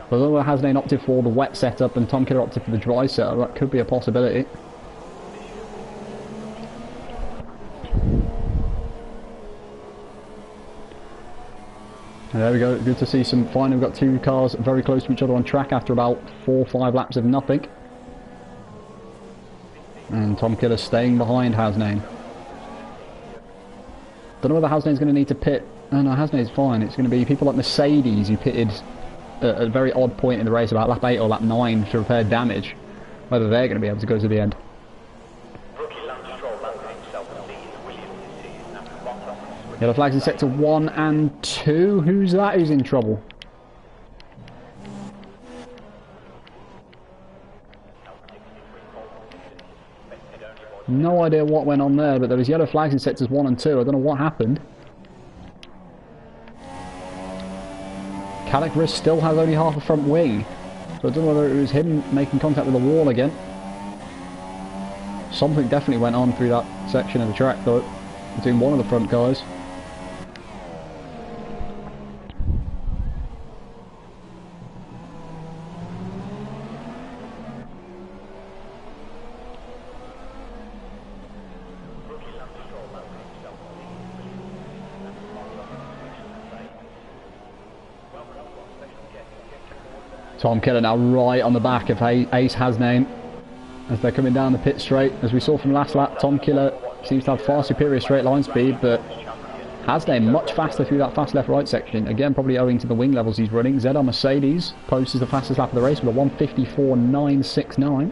But although Hasnain opted for the wet setup and Tom Killer opted for the dry setup, that could be a possibility. There we go, good to see some finally. We've got two cars very close to each other on track after about 4 or 5 laps of nothing. And Tom Killer staying behind Hasnain. Don't know whether Hasnain's going to need to pit. Oh no, Hasnain's fine. It's going to be people like Mercedes who pitted at a very odd point in the race, about lap 8 or lap 9, to repair damage. Whether they're going to be able to go to the end. Yellow flags in sector 1 and 2. Who's that who's in trouble? No idea what went on there, but there was yellow flags in sectors 1 and 2. I don't know what happened. Calic Riss still has only half a front wing. So I don't know whether it was him making contact with the wall again. Something definitely went on through that section of the track though, between one of the front guys. Tom Killer now right on the back of Ace Hasname as they're coming down the pit straight. As we saw from last lap, Tom Killer seems to have far superior straight line speed, but Hasname much faster through that fast left-right section. Again, probably owing to the wing levels he's running. ZR Mercedes posts the fastest lap of the race with a 1:54.969.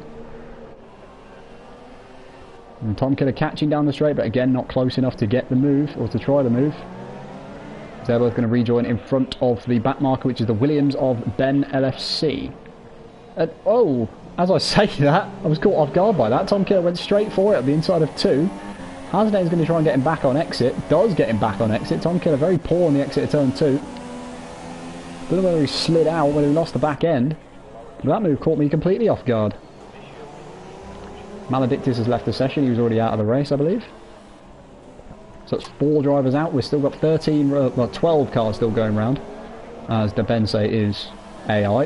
And Tom Killer catching down the straight, but again not close enough to get the move, or to try the move. They're both going to rejoin in front of the back marker, which is the Williams of Ben LFC. And, oh, as I say that, I was caught off guard by that. Tom Killer went straight for it at the inside of 2. Hasname's going to try and get him back on exit. Does get him back on exit. Tom Killer very poor on the exit of turn 2. Don't know whether he slid out, whether he lost the back end. But that move caught me completely off guard. Maledictus has left the session. He was already out of the race, I believe. So it's 4 drivers out. We've still got 12 cars still going round, as Debense is AI.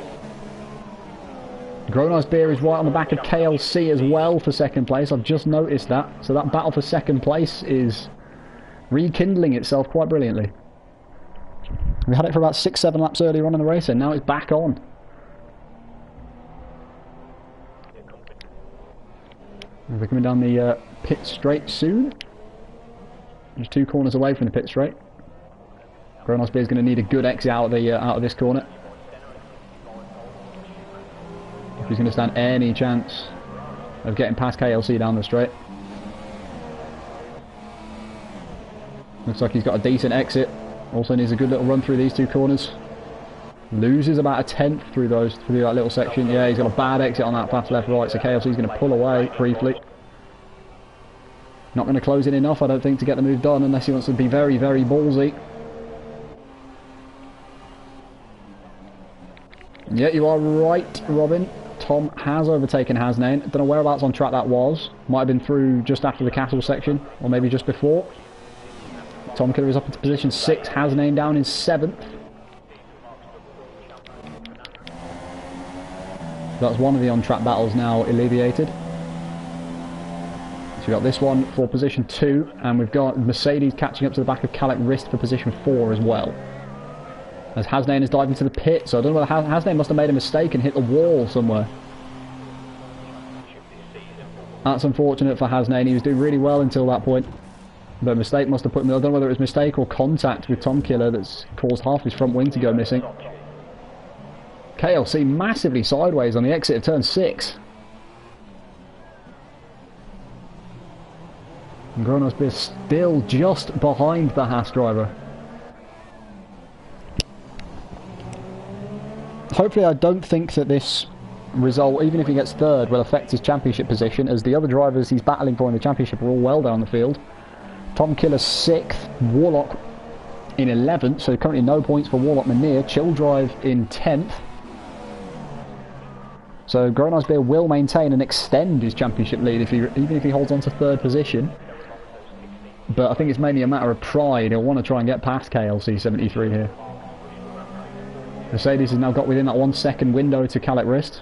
Grown Ice Beer is right on the back of KLC as well for second place. I've just noticed that. So that battle for second place is rekindling itself quite brilliantly. We had it for about 6-7 laps earlier on in the race, and now it's back on. We're coming down the pit straight soon. Just 2 corners away from the pit straight. Grown Ice Beer is going to need a good exit out of this corner. If he's going to stand any chance of getting past KLC down the straight. Looks like he's got a decent exit. Also needs a good little run through these 2 corners. Loses about a 1/10 through that little section. Yeah, he's got a bad exit on that fast left right, so KLC's going to pull away briefly. Not going to close in enough, I don't think, to get the move done unless he wants to be very, very ballsy. Yeah, you are right, Robin. Tom has overtaken Hasname. Don't know whereabouts on track that was. Might have been through just after the castle section, or maybe just before. Tom Killer is up into position 6, Hasname down in 7th. That's one of the on-track battles now alleviated. So we've got this one for position 2, and we've got Mercedes catching up to the back of Calec Rist for position 4 as well. As Hasname has dived into the pit, so I don't know whether Hasname must have made a mistake and hit the wall somewhere. That's unfortunate for Hasname. He was doing really well until that point. But a mistake must have put him... I don't know whether it was mistake or contact with Tom Killer that's caused half his front wing to go missing. KLC massively sideways on the exit of turn 6. And Gronos Beer still just behind the Haas driver. Hopefully I don't think that this result, even if he gets 3rd, will affect his championship position, as the other drivers he's battling for in the championship are all well down the field. Tom Killer 6th, Warlock in 11th, so currently no points for Warlock Manir. Chill Drive in 10th. So Grown Ice Beer will maintain and extend his championship lead even if he holds on to 3rd position. But I think it's mainly a matter of pride. He'll want to try and get past KLC 73 here. Mercedes has now got within that 1 second window to Calec Rist,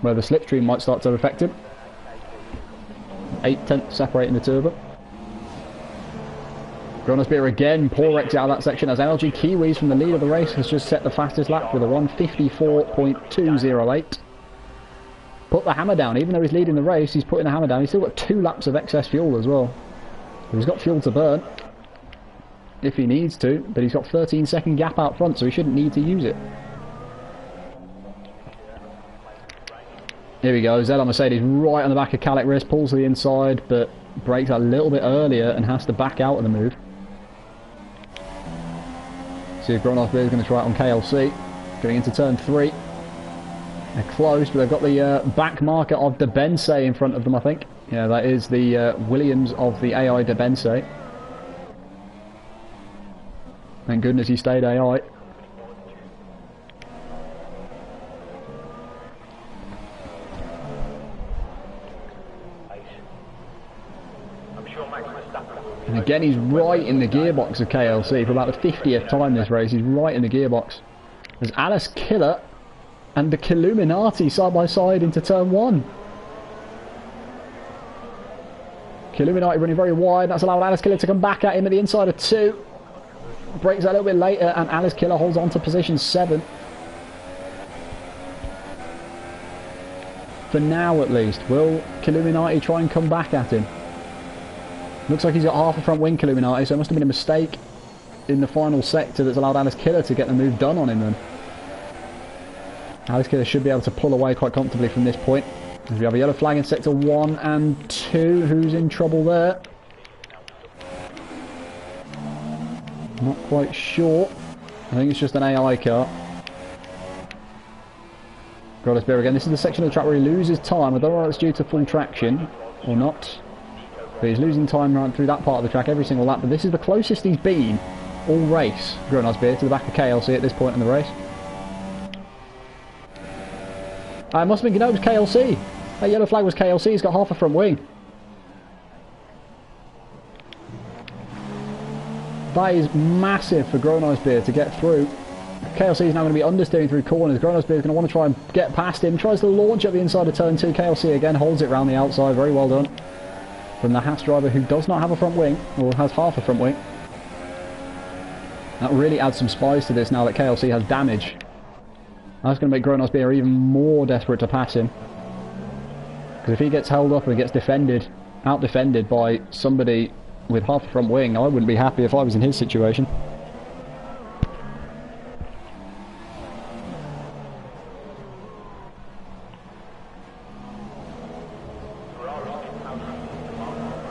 where the slipstream might start to affect him. 8/10 separating the 2 of them. Gronos Beer again, poor exit out of that section as LG Kiwis from the lead of the race has just set the fastest lap with a 1:54.208. Put the hammer down. Even though he's leading the race, he's putting the hammer down. He's still got 2 laps of excess fuel as well. He's got fuel to burn if he needs to, but he's got 13-second gap out front, so he shouldn't need to use it. Here we go, ZR Mercedes right on the back of Calec Rist, pulls to the inside, but brakes a little bit earlier and has to back out of the move. See if Gronos Beer is going to try it on KLC, going into turn 3. They're close, but they've got the back marker of Debense in front of them, I think. Yeah, that is the Williams of the AI Debense. Thank goodness he stayed AI. And again, he's right in the gearbox of KLC for about the 50th time this race. He's right in the gearbox. There's Alice Killer and the Killuminati side by side into turn 1. Killuminati running very wide. That's allowed Alice Killer to come back at him at the inside of 2. Breaks a little bit later, and Alice Killer holds on to position 7. for now at least. Will Illuminati try and come back at him? Looks like he's got half a front wing, Illuminati, so it must have been a mistake in the final sector that's allowed Alice Killer to get the move done on him then. Alice Killer should be able to pull away quite comfortably from this point. As we have a yellow flag in sector 1 and 2. Who's in trouble there? Not quite sure. I think it's just an AI car. Goddess Bear again. This is the section of the track where he loses time. I don't know if it's due to full traction or not. But he's losing time right through that part of the track every single lap. But this is the closest he's been all race. Grown-Eyes Beer to the back of KLC at this point in the race. I must have been, no, it was KLC. That yellow flag was KLC. He's got half a front wing. That is massive for Grown-Eyes Beer to get through. KLC is now going to be understeering through corners. Grown-Eyes Beer is going to want to try and get past him. Tries to launch up the inside of turn 2. KLC again holds it round the outside. Very well done from the Haas driver, who does not have a front wing, or has half a front wing. That really adds some spice to this now that KLC has damage. That's going to make Grown-Eyes Beer even more desperate to pass him. Because if he gets held up and gets defended, out-defended by somebody with half a front wing, I wouldn't be happy if I was in his situation.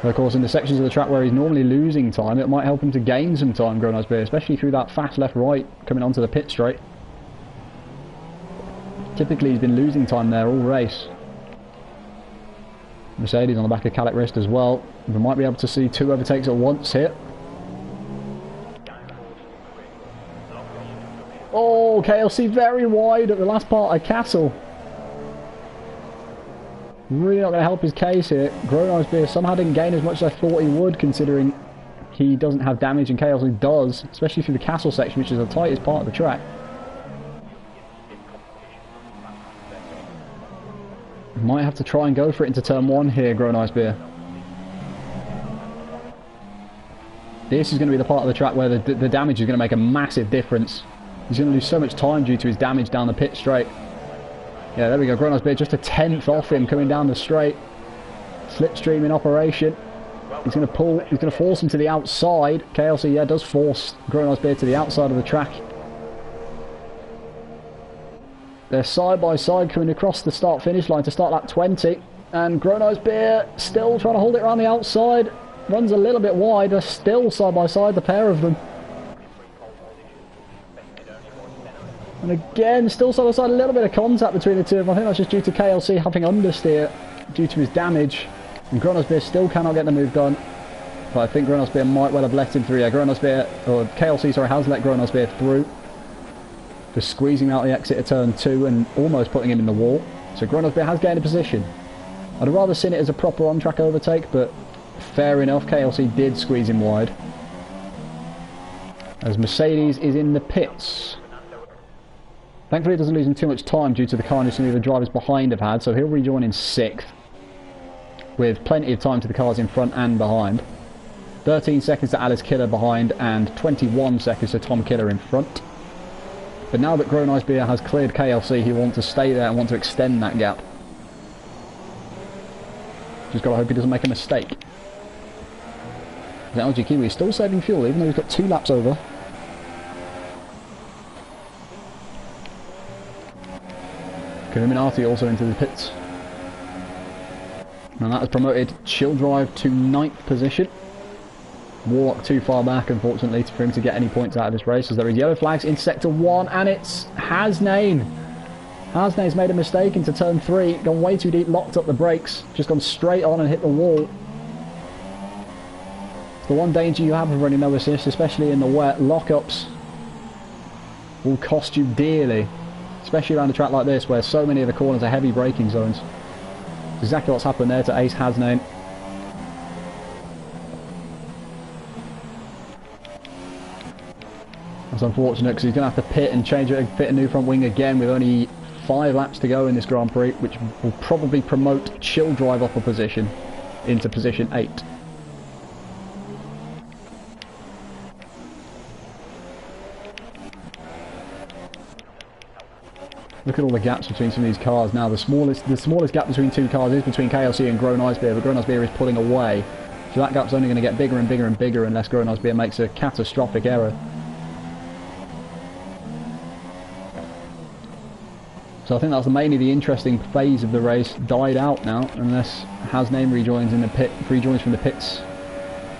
Of course, in the sections of the track where he's normally losing time, it might help him to gain some time, Grown-Eyes Beer, especially through that fast left-right coming onto the pit straight. Typically, he's been losing time there all race. Mercedes on the back of Calic Wrist as well. We might be able to see 2 overtakes at once here. Oh, KLC very wide at the last part of Castle. Really not going to help his case here. Grown-Eyes Beer somehow didn't gain as much as I thought he would, considering he doesn't have damage and KLC does, especially through the Castle section, which is the tightest part of the track. Might have to try and go for it into turn 1 here, Grown-Eyes Beer. This is going to be the part of the track where the damage is going to make a massive difference. He's going to lose so much time due to his damage down the pit straight. Yeah, there we go. Grown-Eyes Beer just a 10th off him coming down the straight. Slipstream in operation. He's going to pull. He's going to force him to the outside. KLC, yeah, does force Grown-Eyes Beer to the outside of the track. They're side by side coming across the start-finish line to start lap 20. And Grown-Eyes Beer still trying to hold it around the outside. Runs a little bit wide. They're still side by side, the pair of them. And again, still side by side, a little bit of contact between the two of them. I think that's just due to KLC having understeer due to his damage. And Grown-Eyes Beer still cannot get the move done. But I think Grown-Eyes Beer might well have let him through. Yeah, Grown-Eyes Beer, or KLC, sorry, has let Grown-Eyes Beer through. For squeezing out the exit of turn 2 and almost putting him in the wall. So Grown-Eyes Beer has gained a position. I'd have rather seen it as a proper on-track overtake, but fair enough, KLC did squeeze him wide. As Mercedes is in the pits. Thankfully it doesn't lose him too much time due to the carnage some of the drivers behind have had, so he'll rejoin in 6th. With plenty of time to the cars in front and behind. 13 seconds to Alice Killer behind and 21 seconds to Tom Killer in front. But now that Grown-Eyes Beer has cleared KLC, he wants to stay there and want to extend that gap. Just got to hope he doesn't make a mistake. The LG Kiwi is still saving fuel, even though he's got 2 laps over. Illuminati also into the pits. And that has promoted Chill Drive to 9th position. Warlock too far back, unfortunately, for him to get any points out of this race, as there is yellow flags in sector 1, and it's Hasnain. Hasnain's made a mistake into turn 3, gone way too deep, locked up the brakes, just gone straight on and hit the wall. The one danger you have of running no assist, especially in the wet, lockups will cost you dearly, especially around a track like this where so many of the corners are heavy braking zones. That's exactly what's happened there to Ace Hasnain. That's unfortunate because he's going to have to pit and change it, fit a new front wing again with only 5 laps to go in this Grand Prix, which will probably promote Chill Drive up a position into position 8. Look at all the gaps between some of these cars now. The smallest gap between two cars is between KLC and Grown Ice Beer, but Grown Ice Beer is pulling away. So that gap's only going to get bigger and bigger and bigger unless Grown Ice Beer makes a catastrophic error. So I think that's mainly the interesting phase of the race died out now, unless Hasname rejoins from the pits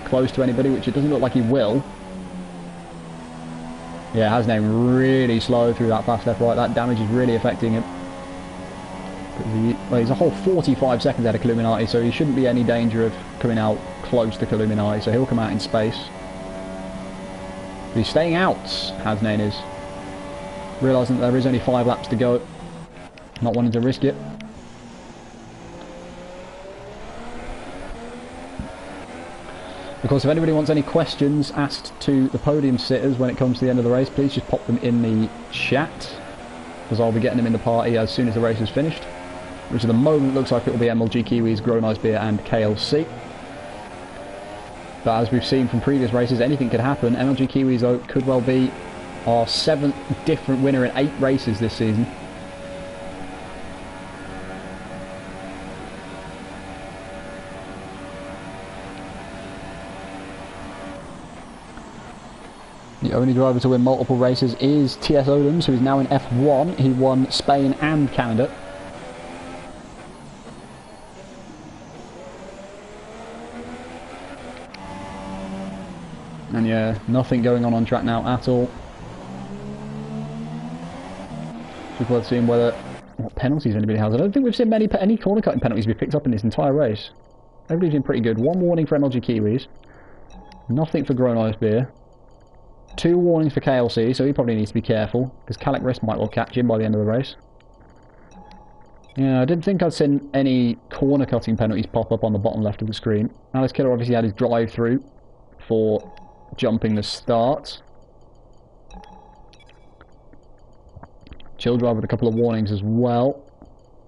close to anybody, which it doesn't look like he will. Yeah, Hasname really slow through that fast left right. That damage is really affecting him. Well, he's a whole 45 seconds out of Illuminati, so he shouldn't be any danger of coming out close to Illuminati, so he'll come out in space. But he's staying out, Hasname is. Realising that there is only 5 laps to go. Not wanting to risk it. Of course, if anybody wants any questions asked to the podium sitters when it comes to the end of the race, please just pop them in the chat, because I'll be getting them in the party as soon as the race is finished, which at the moment looks like it will be MLG Kiwis, Grown Ice Beer and KLC. But as we've seen from previous races, anything could happen. MLG Kiwis, though, could well be our 7th different winner in 8 races this season. The only driver to win multiple races is TS Odoms, who is now in F1. He won Spain and Canada. And yeah, nothing going on track now at all. Just worth seeing what penalties anybody has. I don't think we've seen any corner cutting penalties be picked up in this entire race. Everybody's been pretty good. 1 warning for MLG Kiwis. Nothing for Grown Ice Beer. 2 warnings for KLC, so he probably needs to be careful, because Calic Risk might well catch him by the end of the race. Yeah, I didn't think I'd seen any corner cutting penalties pop up on the bottom left of the screen. Alice Killer obviously had his drive through for jumping the start. Chill Drive with a couple of warnings as well.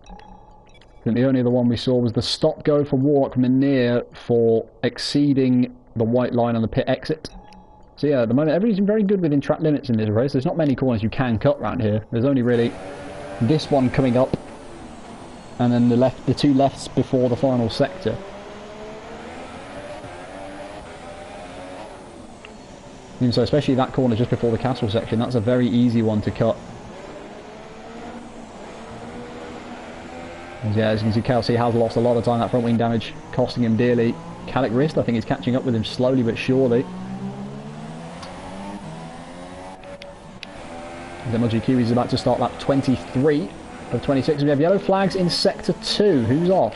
I think the only other one we saw was the stop go for Warlock Minear for exceeding the white line on the pit exit. So yeah, at the moment everybody's been very good within track limits in this race. There's not many corners you can cut around here. There's only really this one coming up, and then the 2 lefts before the final sector. And so especially that corner just before the castle section, that's a very easy one to cut. And yeah, as you can see, KLC has lost a lot of time. That front wing damage costing him dearly. Calic Wrist, I think, is catching up with him slowly but surely. MLG Kiwis is about to start lap 23 of 26. We have yellow flags in sector 2. Who's off?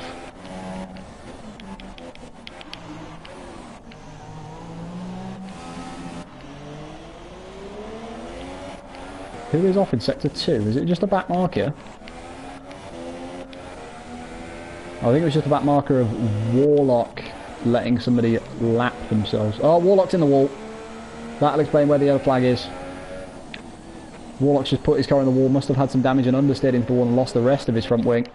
Who is off in sector 2? Is it just a back marker? I think it was just a back marker of Warlock letting somebody lap themselves. Oh, Warlock's in the wall. That'll explain where the yellow flag is. Warlock's just put his car in the wall, must have had some damage and understeered into the wall and lost the rest of his front wing.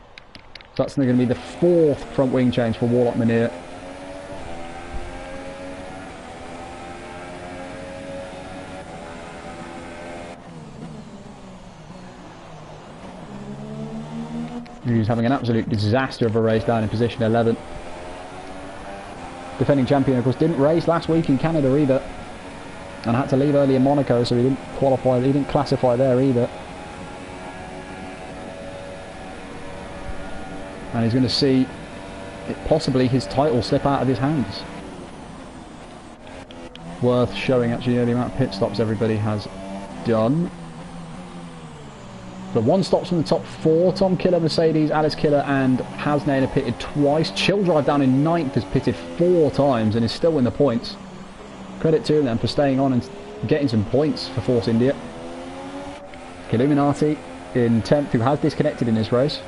So that's going to be the 4th front wing change for Warlock Minear. He's having an absolute disaster of a race down in position 11. Defending champion, of course, didn't race last week in Canada either, and had to leave early in Monaco, so he didn't qualify. He didn't classify there either. And he's going to see possibly his title slip out of his hands. Worth showing actually the amount of pit stops everybody has done. So 1 stops from the top 4. Tom Killer, Mercedes, Alice Killer and Hasnain have pitted twice. Chill Drive down in 9th has pitted 4 times and is still in the points. Credit to them for staying on and getting some points for Force India. Illuminati in 10th, who has disconnected in this race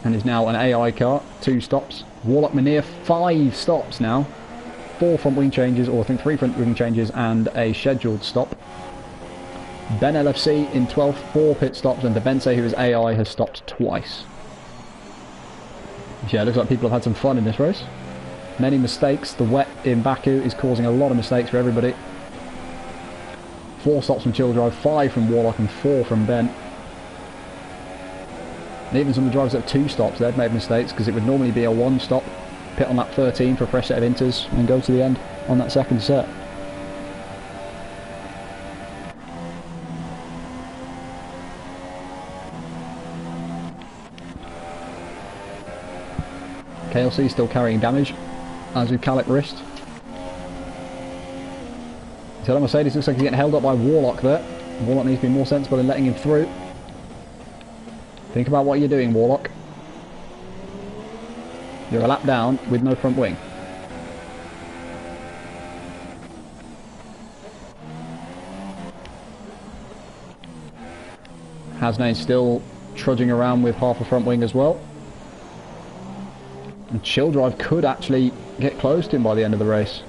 and is now an AI car. 2 stops. Warlock Minear 5 stops now. 4 front wing changes, or I think 3 front wing changes and a scheduled stop. Ben LFC in 12th, 4 pit stops, and Debense, who is AI, has stopped twice. Yeah, it looks like people have had some fun in this race. Many mistakes. The wet in Baku is causing a lot of mistakes for everybody. 4 stops from Chill Drive, 5 from Warlock and 4 from Ben. And even some of the drivers that have 2 stops, they've made mistakes, because it would normally be a 1 stop, pit on lap 13 for a fresh set of inters, and go to the end on that second set. KLC still carrying damage, as with Calic wrist. So Mercedes looks like he's getting held up by Warlock there. Warlock needs to be more sensible in letting him through. Think about what you're doing, Warlock. You're a lap down with no front wing. Hasnane's still trudging around with half a front wing as well. And Chill Drive could actually get close to him by the end of the race,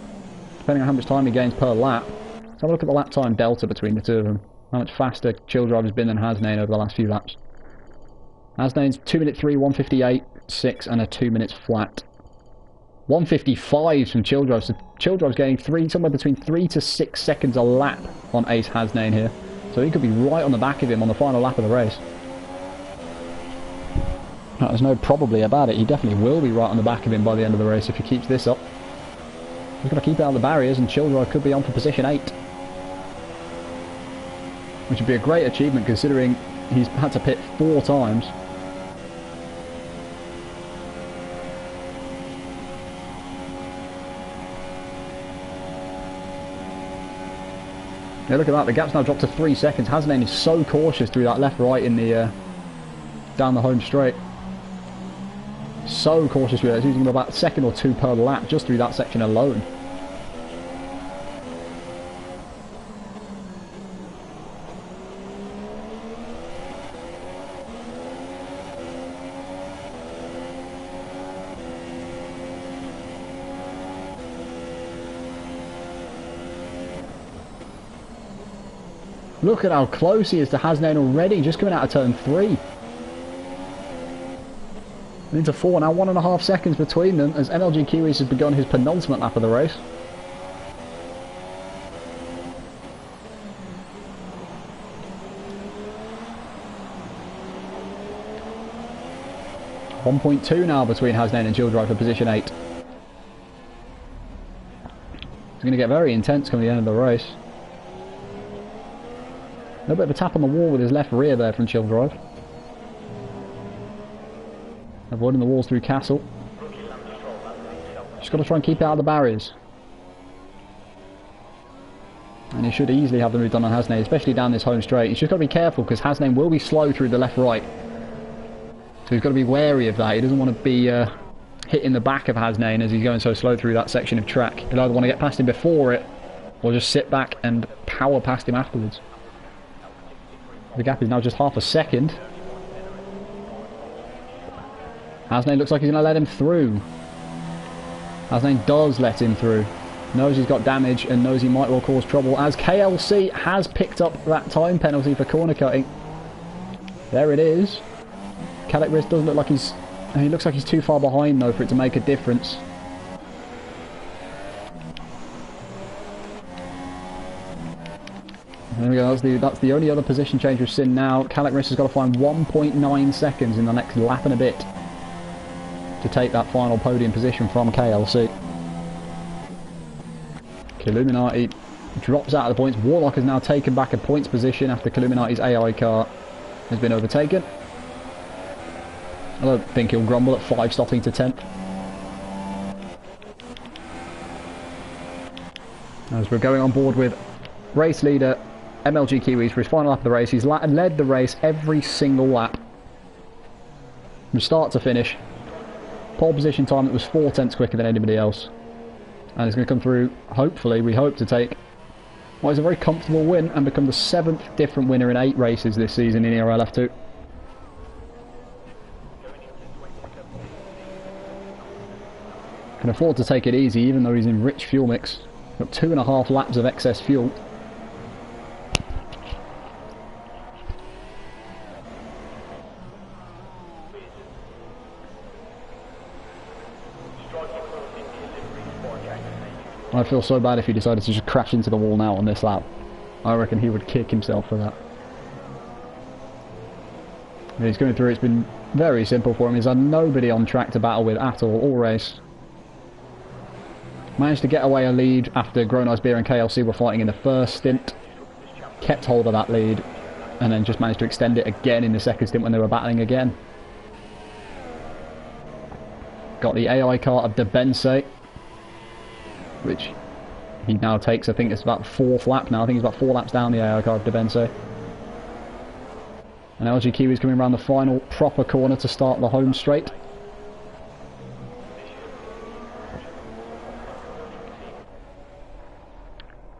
depending on how much time he gains per lap. Let's have a look at the lap time delta between the two of them. How much faster Chill Drive has been than Hasnane over the last few laps. Hasnane's 2 minute 3, 1:58.6 and a 2 minutes flat. 1:55 from Chill Drive, so Chill Drive's getting somewhere between 3 to 6 seconds a lap on Ace Hasnane here. So he could be right on the back of him on the final lap of the race. No, there's no probably about it. He definitely will be right on the back of him by the end of the race if he keeps this up. He's got to keep out of the barriers, and Chill Drive could be on for position 8. Which would be a great achievement considering he's had to pit 4 times. Yeah, look at that. The gap's now dropped to 3 seconds. Hasnane is so cautious through that left-right in the down the home straight. So cautious with it. He's using about a second or 2 per lap just through that section alone. Look at how close he is to Hasnane already, just coming out of turn 3. And into 4 now, 1.5 seconds between them as MLG Kiwis has begun his penultimate lap of the race. .2 now between Hasnane and Chill Drive for position 8. It's going to get very intense coming to the end of the race. A little bit of a tap on the wall with his left rear there from Chill Drive. Avoiding the walls through Castle. Just got to try and keep it out of the barriers. And he should easily have the move done on Hasnane, especially down this home straight. He's just got to be careful because Hasnane will be slow through the left-right. So he's got to be wary of that. He doesn't want to be hitting the back of Hasnane as he's going so slow through that section of track. He'll either want to get past him before it or just sit back and power past him afterwards. The gap is now just half a second. Hasnane looks like he's going to let him through. Hasnane does let him through. Knows he's got damage and knows he might well cause trouble as KLC has picked up that time penalty for corner cutting. There it is. Calic Wrist doesn't look like he looks like he's too far behind though for it to make a difference. There we go, that's the only other position change we've seen now. Calic Wrist has got to find 1.9 seconds in the next lap and a bit to take that final podium position from KLC. Illuminati drops out of the points. Warlock has now taken back a points position after Illuminati's AI car has been overtaken. I don't think he'll grumble at 5 stopping to 10th. As we're going on board with race leader MLG Kiwis for his final lap of the race. He's led the race every single lap from start to finish. Pole position time that was 4 tenths quicker than anybody else. And he's going to come through, hopefully, we hope to take what is a very comfortable win and become the 7th different winner in 8 races this season in ERL F2. Can afford to take it easy even though he's in rich fuel mix. Got 2.5 laps of excess fuel. I feel so bad if he decided to just crash into the wall now on this lap. I reckon he would kick himself for that. Yeah, he's going through, it's been very simple for him. He's had nobody on track to battle with at all race. Managed to get away a lead after Grown Ice Beer and KLC were fighting in the first stint. Kept hold of that lead, and then just managed to extend it again in the second stint when they were battling again. Got the AI car of Debense, which he now takes, I think it's about 4th lap now. I think he's about 4 laps down the AI car of Debense. And LG Kiwi's coming around the final proper corner to start the home straight.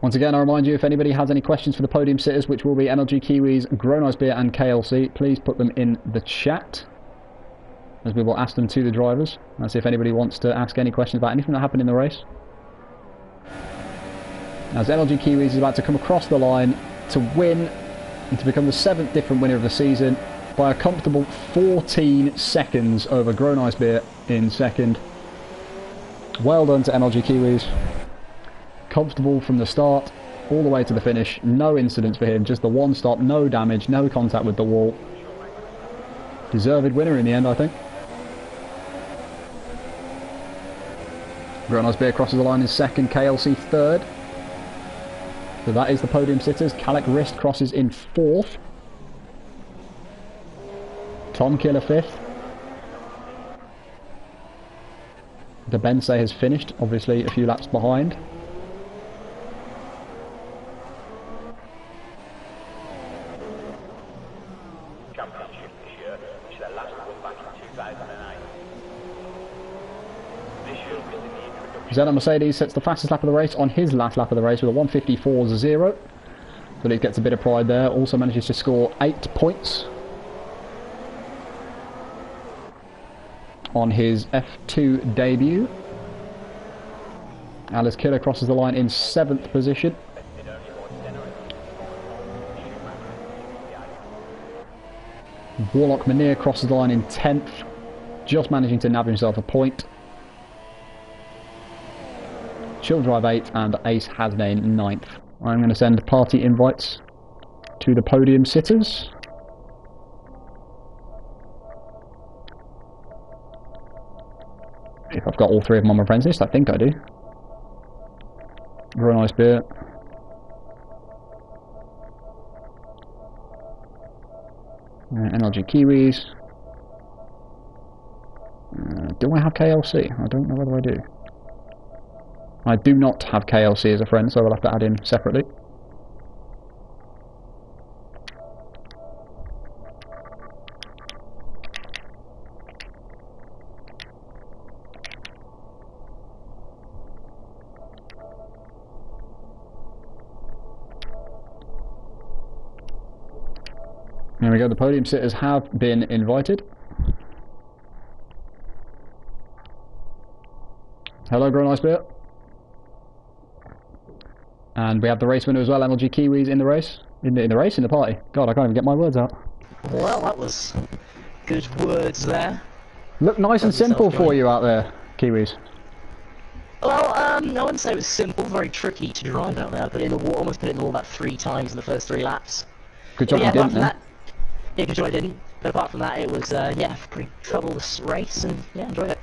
Once again, I remind you, if anybody has any questions for the podium sitters, which will be NLG Kiwis, Grown Ice Beer and KLC, please put them in the chat, as we will ask them to the drivers. And see if anybody wants to ask any questions about anything that happened in the race. As NLG Kiwis is about to come across the line to win and to become the 7th different winner of the season by a comfortable 14 seconds over Grown Ice Beer in second. Well done to NLG Kiwis. Comfortable from the start all the way to the finish. No incidents for him, just the one stop, no damage, no contact with the wall. Deserved winner in the end, I think. Grown Ice Beer crosses the line in second, KLC third. So that is the podium sitters. Kalek Rist crosses in 4th. Tom Killer 5th. Debense has finished, obviously a few laps behind. Zeno Mercedes sets the fastest lap of the race on his last lap of the race with a 1:54.0. But he gets a bit of pride there. Also manages to score 8 points on his F2 debut. Alice Killer crosses the line in 7th position. Warlock Manir crosses the line in 10th, just managing to nab himself a point. Chill Drive 8th and Ace Hasnane 9th. I'm going to send party invites to the podium sitters. If I've got all 3 of them on my friends list, I think I do. Grown Ice Beer. NLG Kiwis. Do I have KLC? I don't know whether I do. I do not have KLC as a friend, so I'll have to add him separately. There we go, the podium sitters have been invited. Hello, Grown Ice Beer. And we have the race winner as well, NLG Kiwis in the race. In the party. God, I can't even get my words out. Well, that was good words there. Look nice and simple for you out there, Kiwis. Well, I wouldn't say it was simple, very tricky to drive out there. Put it in the wall, almost put it in the wall about 3 times in the first 3 laps. Good job you didn't, yeah, good job I didn't. But apart from that, it was, yeah, a pretty troublous race, and yeah, enjoyed it.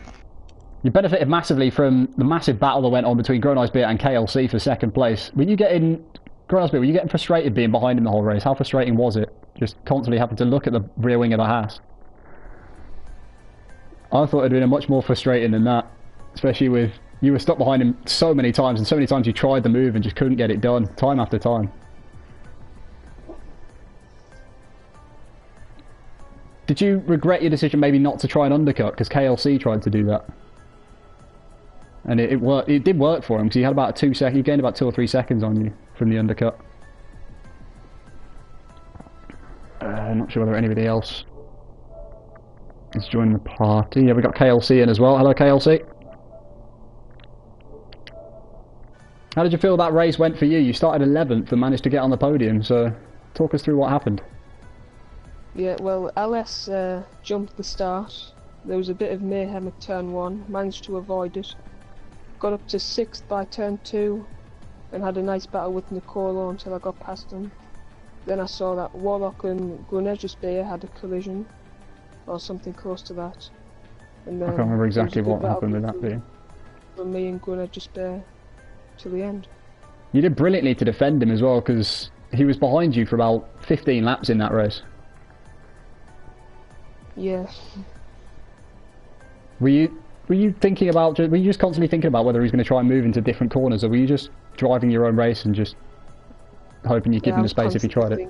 You benefited massively from the massive battle that went on between Grown Ice Beer and KLC for 2nd place. Were you getting frustrated being behind in the whole race? How frustrating was it? Just constantly having to look at the rear wing of the Haas. I thought it'd been much more frustrating than that. Especially with, you were stuck behind him so many times, and so many times you tried the move and just couldn't get it done, time after time. Did you regret your decision maybe not to try an undercut, because KLC tried to do that? And it worked. It did work for him, because he had about 2 seconds. He gained about 2 or 3 seconds on you from the undercut. I'm not sure whether anybody else is joining the party. Yeah, we got KLC in as well. Hello, KLC. How did you feel that race went for you? You started 11th and managed to get on the podium. So, talk us through what happened. Yeah, well, LS jumped the start. There was a bit of mayhem at turn 1. Managed to avoid it. Got up to 6th by turn 2 and had a nice battle with Nicolo until I got past him. Then I saw that Warlock and Grunegis Beer had a collision. or something close to that. And then I can't remember exactly there was a what good happened with battle that bit. from me and Gunnar just there till the end. You did brilliantly to defend him as well, because he was behind you for about 15 laps in that race. Yeah. Were you thinking about? Were you just constantly thinking about whether he's going to try and move into different corners, or were you just driving your own race and just hoping you'd give him the space if he tried it?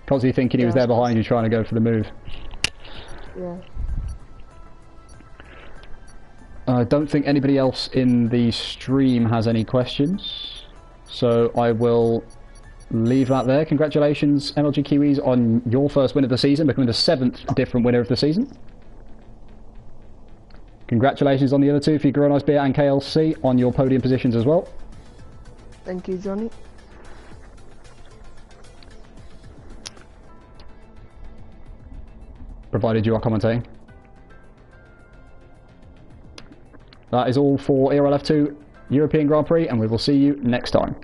Constantly thinking he was there behind you, trying to go for the move. Yeah. I don't think anybody else in the stream has any questions, so I will leave that there. Congratulations, MLG Kiwis, on your first win of the season, becoming the 7th different winner of the season. Congratulations on the other two for Grown Ice Beer and KLC on your podium positions as well. Thank you, Johnny. Provided you are commentating. That is all for ERL F2 European Grand Prix, and we will see you next time.